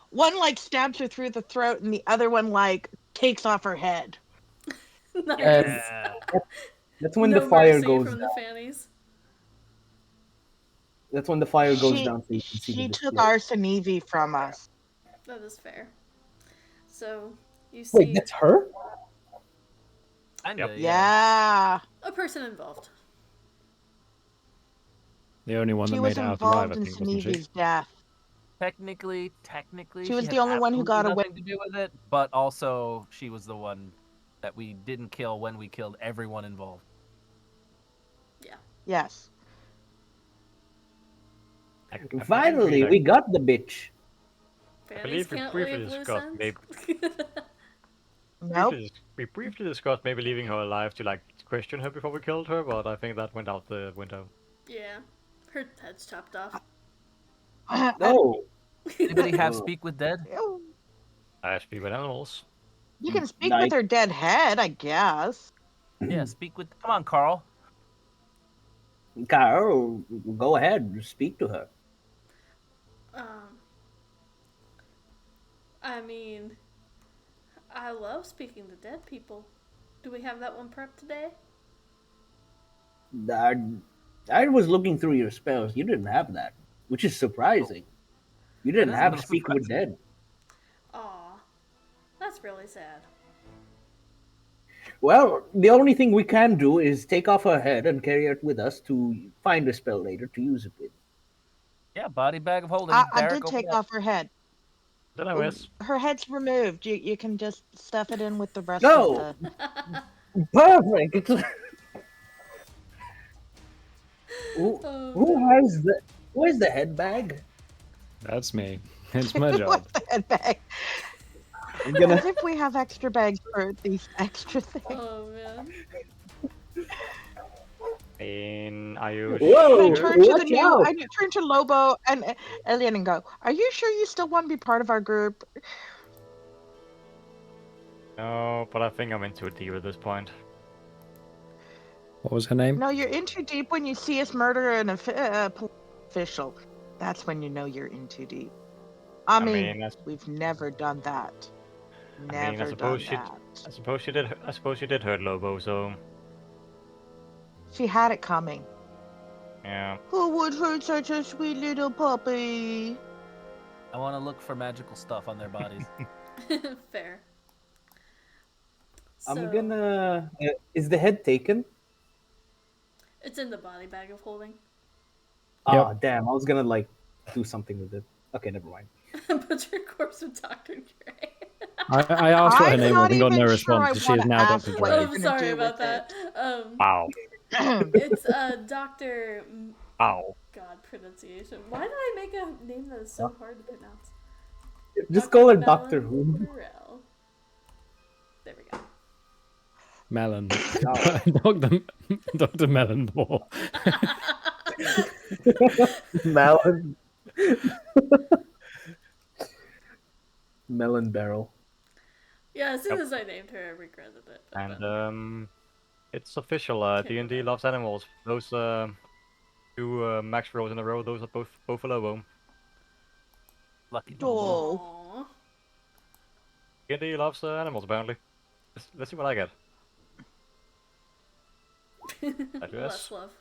One like stabs her through the throat, and the other one like takes off her head. Nice. Yeah. That's when No the fire mercy goes from down. the fannies. That's when the fire goes She down so you can see the took display. our Sanivi from us. That is fair. So you Wait, see that's her? Kinda, Yep. Yeah, a person involved. The only one she that was made it out alive, involved I in think, wasn't she? Sanivi's death. Technically, She was had the only one who got absolutely away. nothing to do with it, but also she was the one that we didn't kill when we killed everyone involved. Yes. I believe Finally, like, we got the bitch. Fannies believe we can't briefly leave loose discussed ends. Nope. we briefly discussed maybe leaving her alive to like question her before we killed her, but I think that went out the window. Yeah. Her head's chopped off. No. Anybody have Oh. speak with dead? I speak with animals. You can speak Like- with her dead head, I guess. Yeah, speak with. Come on, Carl. Carl, go ahead, speak to her. I mean, I love speaking to dead people. Do we have that one prepped today? I was looking through your spells. You didn't have that, which is surprising. You didn't That is a have little speak with dead. Aw. That's really sad. Well, the only thing we can do is take off her head and carry it with us to find a spell later to use it with. Yeah, body bag of holding. I Derek, did open take up. off her head. Did I miss? Her head's removed. You can just stuff it in with the rest No. of the. Perfect. who, Oh, who has the head bag? That's me. It's my job. What's the head bag? I'm gonna As if we have extra bags for these extra things. oh man. Are you Whoa! And I turn to the watch new. out. I turn to Lobo and Elian and go. Are you sure you still want to be part of our group? No, but I think I'm in too deep at this point. What was her name? No, you're in too deep when you see us murder an official. That's when you know you're in too deep. I mean, we've never done that. Never done that. I suppose she did. I suppose she did hurt Lobo. So She had it coming. yeah. Who would hurt such a sweet little puppy? I want to look for magical stuff on their bodies. Fair. I'm So, gonna is the head taken? It's in the body bag of holding. Ah, damn, I was gonna like do something with it. Okay, never mind. Put your corpse with Dr. Dre. I asked what her I'm name not was and got no even response, sure but I she is wanna now ask Dr. what Dre. you're Oh, gonna sorry do about with that. Wow. It's Dr. Wow. God, pronunciation. Why did I make a name that is so hard to pronounce? Just Dr. call her Melon Doctor Who. Burrell. There we go. Melon. Dr. Melon Ball. Melon. Melon barrel. Yeah, as soon Yep. as I named her, I regretted it. but And then- it's official. D&D loves animals. Those two max rolls in a row. Those are both a Lobo. Lucky Oh. Aw. D&D loves animals apparently. Let's see what I get. Less love.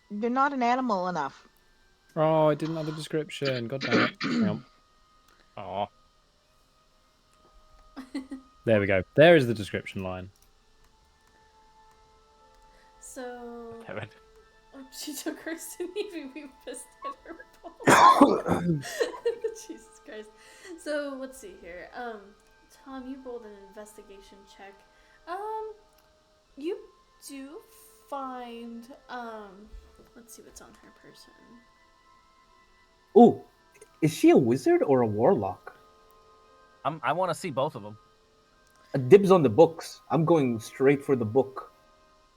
You're not an animal enough. Oh, I didn't have the description. God damn it. Hang on. Oh, There we go. There is the description line. So damn it. she took her Stevie. We pissed at her balls. Jesus Christ. So let's see here. Tom, you rolled an investigation check. You do find let's see what's on her person. Ooh, is she a wizard or a warlock? I want to see both of them. Dibs on the books. I'm going straight for the book.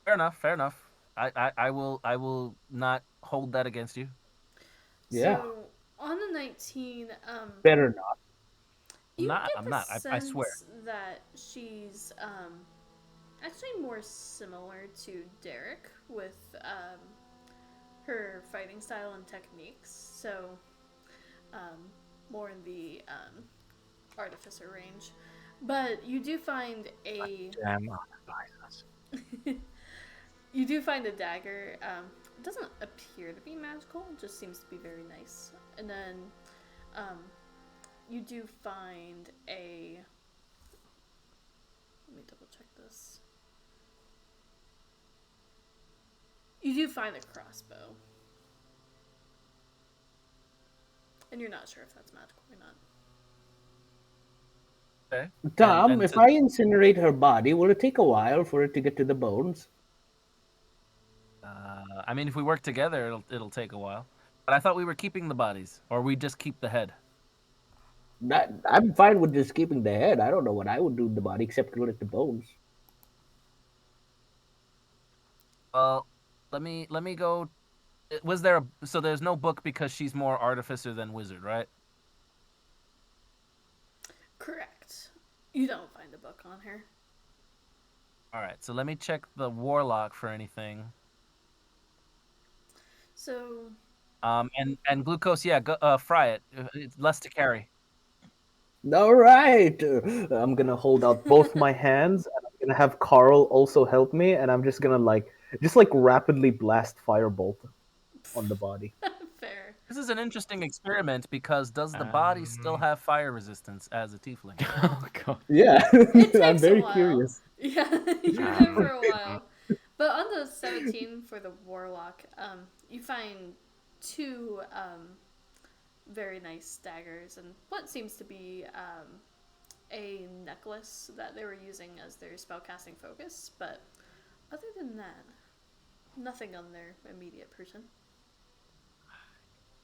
Fair enough. Fair enough. I will not hold that against you. Yeah. So on the 19, Better not. you not- get I'm the not. I sense swear. that she's actually more similar to Derek with her fighting style and techniques. So more in the artificer range. But you do find a Damn. you do find a dagger. It doesn't appear to be magical. It just seems to be very nice. And then you do find a. Let me double check this. You do find a crossbow. And you're not sure if that's magical or not. Okay. Tom, And if to- I incinerate her body, will it take a while for it to get to the bones? I mean, if we work together, it'll take a while. But I thought we were keeping the bodies, or we just keep the head. I'm fine with just keeping the head. I don't know what I would do to the body except collect the bones. Well, let me go. Was there so there's no book because she's more artificer than wizard, right? Correct. You don't find a book on her. All right. So let me check the warlock for anything. So And glucose, yeah, go, fry it. It's less to carry. All right. I'm gonna hold out both my hands, and I'm gonna have Carl also help me, and I'm just gonna just rapidly blast firebolt on the body. fair. This is an interesting experiment because does the body still have fire resistance as a tiefling? Oh, God. Yeah, It takes I'm very a while. curious. Yeah, you're there for a while. But on the 17 for the warlock, you find two very nice daggers and what seems to be a necklace that they were using as their spellcasting focus. But other than that, nothing on their immediate person.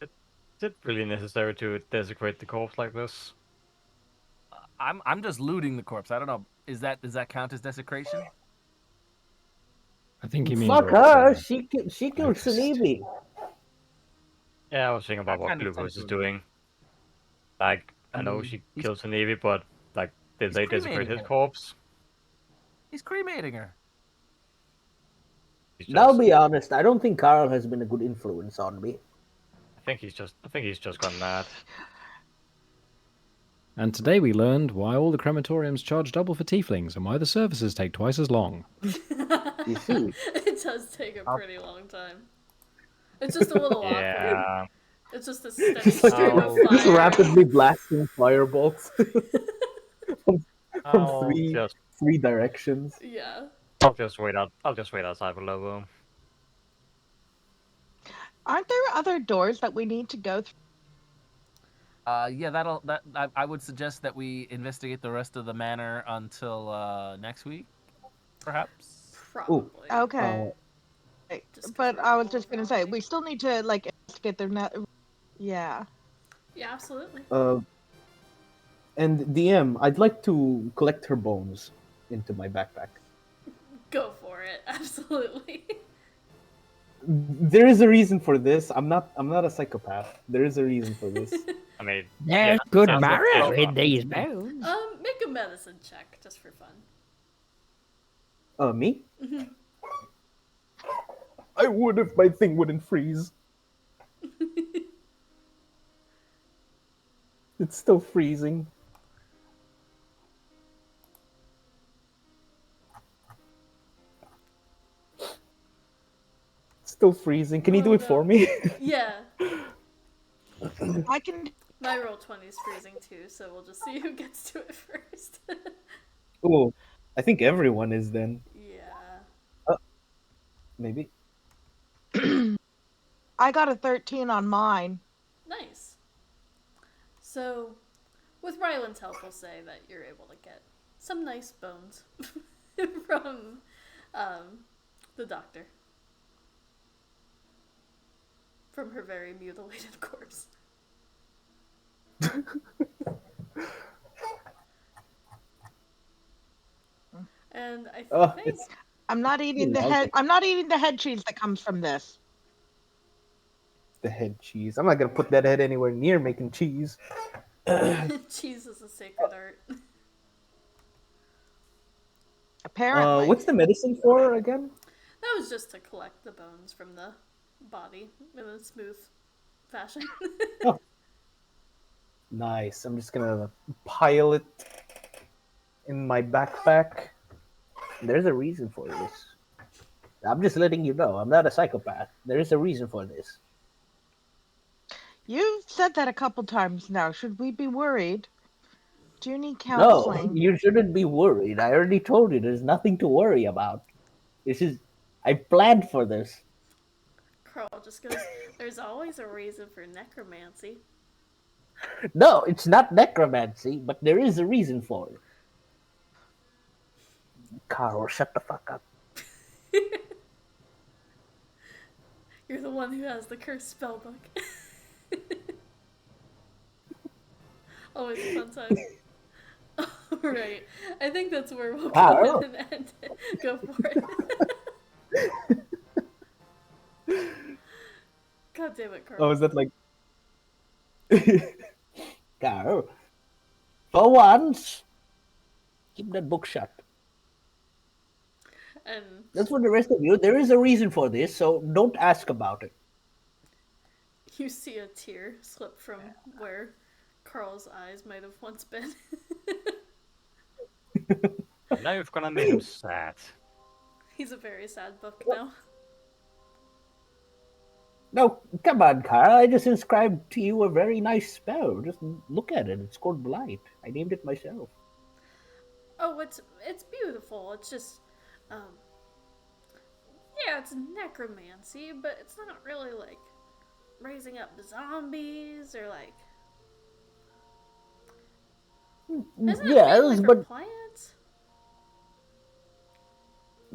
Is it really necessary to desecrate the corpse like this? I'm just looting the corpse. I don't know. Does that count as desecration? I think he means Fuck what's, her. She killed focused. Sanibi. Yeah, I was thinking about I what kinda Glucose tend is to doing. Like, I know mean, she he's- killed Navy, but like, did he's they desecrate cremating his her. corpse? He's cremating her. He's Now, I'll just, be honest. I don't think Carl has been a good influence on me. I think he's just gone mad. And today we learned why all the crematoriums charge double for tieflings and why the services take twice as long. You see. It does take a pretty long time. It's just a little awkward. Yeah. It's just a steady Just like stream of Oh. fire. just rapidly blasting firebolts from I'll three directions. Yeah. I'll just wait out. I'll just wait outside for Lobo. Aren't there other doors that we need to go through? Yeah, I would suggest that we investigate the rest of the manor until next week, perhaps. Probably. Okay. Just 'cause But we're I was all just gonna say we still need to investigate their net. Yeah. Yeah, absolutely. And DM, I'd like to collect her bones into my backpack. Go for it. Absolutely. There is a reason for this. I'm not a psychopath. There is a reason for this. I mean, There's yeah, good sounds like marrow fun. in these bones. Make a medicine check just for fun. Me? Mhm. I would if my thing wouldn't freeze. It's still freezing. still freezing. Can you do Oh, it for no. me? Yeah. I can. My roll 20 is freezing too, so we'll just see who gets to it first. Oh, I think everyone is then. Yeah. Maybe. I got a 13 on mine. Nice. So, with Ryland's help, we'll say that you're able to get some nice bones from the doctor. From her very mutilated corpse. And I Oh, think it's I'm not eating the Love head. it. I'm not eating the head cheese that comes from this. the head cheese. I'm not gonna put that head anywhere near making cheese. cheese is a sacred art. Apparently. What's the medicine for again? That was just to collect the bones from the body in a smooth fashion. Oh, nice. I'm just gonna pile it in my backpack. There's a reason for this. I'm just letting you know. I'm not a psychopath. There is a reason for this. You've said that a couple times now. Should we be worried? Do you need No, counseling? you shouldn't be worried. I already told you there's nothing to worry about. I planned for this. Carl just goes, there's always a reason for necromancy. No, it's not necromancy, but there is a reason for it. Carl, shut the fuck up. You're the one who has the cursed spellbook. Always a fun time. Alright, I think that's where we'll go Carl. ahead and end it. Go for it. God damn it, Carl. Oh, is that like? Carl, for once, keep that book shut. And That's for the rest of you. There is a reason for this, so don't ask about it. you see a tear slip from where Carl's eyes might have once been. Now you've gonna make him sad. He's a very sad book now. No, come on, Carl. I just inscribed to you a very nice spell. Just look at it. It's called Blight. I named it myself. Oh, it's beautiful. It's just, yeah, it's necromancy, but it's not really like raising up zombies or like. Isn't it Yes, mainly for but plants?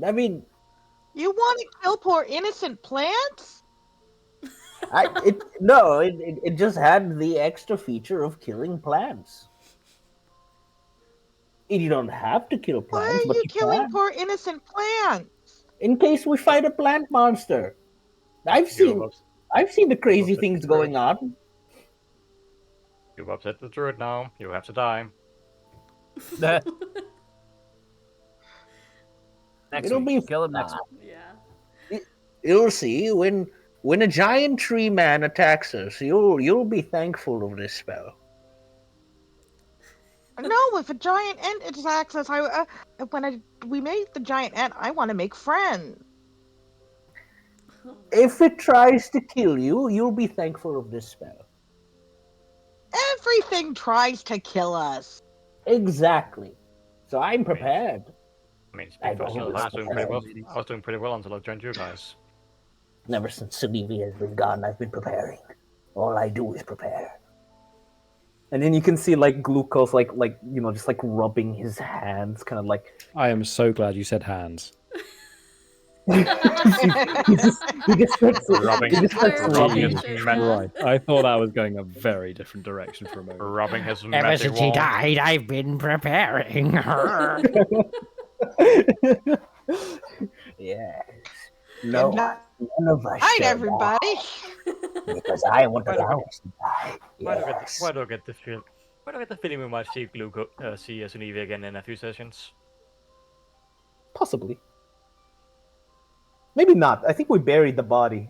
I mean, You want to kill poor innocent plants? it just had the extra feature of killing plants. You don't have to kill Why plants, are but you you killing can. poor innocent plants? In case we fight a plant monster. I've You've seen the crazy upset things the going druid. on. You've upset the druid now. You have to die. Next It'll week. be Kill him next fine. week. Yeah. You'll see when a giant tree man attacks us. You'll be thankful of this spell. No, if a giant ant attacks us, we make the giant ant, I want to make friends. If it tries to kill you, you'll be thankful of this spell. Everything tries to kill us. Exactly. So I'm prepared. I mean, I speaking for don't myself, I was doing pretty well. ladies. I was doing pretty well until I joined you guys. Ever since Sulivi has been gone, I've been preparing. All I do is prepare. And then you can see like Glucose, like just like rubbing his hands, kind of like I am so glad you said hands. he just starts Rubbing- he just starts rubbing rubbing. his Clarification. magic, Right. I thought that was going a very different direction for a moment. rubbing his Ever magic since he wand. died, I've been preparing. Yes. No, Good night, none of us shall everybody. die, because I want the galaxy to die. Yes. Why do I get the feel? Why do I get the feeling we might see see Sunivi again in a few sessions? possibly. Maybe not. I think we buried the body.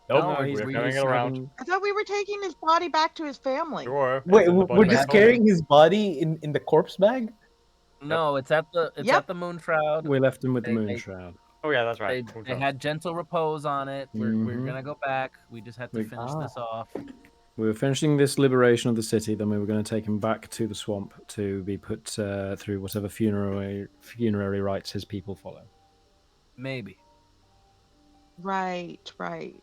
Nope, No, we're he's carrying it around. I thought we were taking his body back to his family. Sure. Wait, and then the we're body just back home. carrying his body in the corpse bag? No, it's at the Yep. Moon Shroud. We left him with the They- moon they- shroud. Oh yeah, that's right. They had gentle repose on it. We're Mhm. gonna go back. We just had to We- finish this off. We were finishing this liberation of the city, then we were going to take him back to the swamp to be put through whatever funerary rites his people follow. Maybe. Right, right.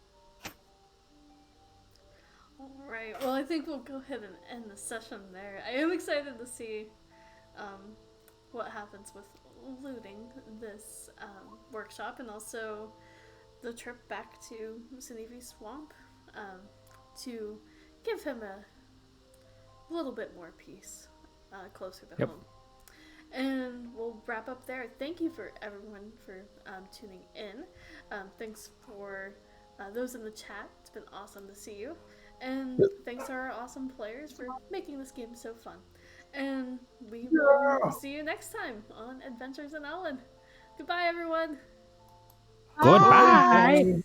All right. Well, I think we'll go ahead and end the session there. I am excited to see what happens with looting this workshop, and also the trip back to Sinivi Swamp to give him a little bit more peace closer to home. And we'll wrap up there. Thank you for everyone for tuning in. Thanks for those in the chat. It's been awesome to see you. And thanks to our awesome players for making this game so fun. And we will see you next time on Adventures in Alainn. Goodbye, everyone. Goodbye.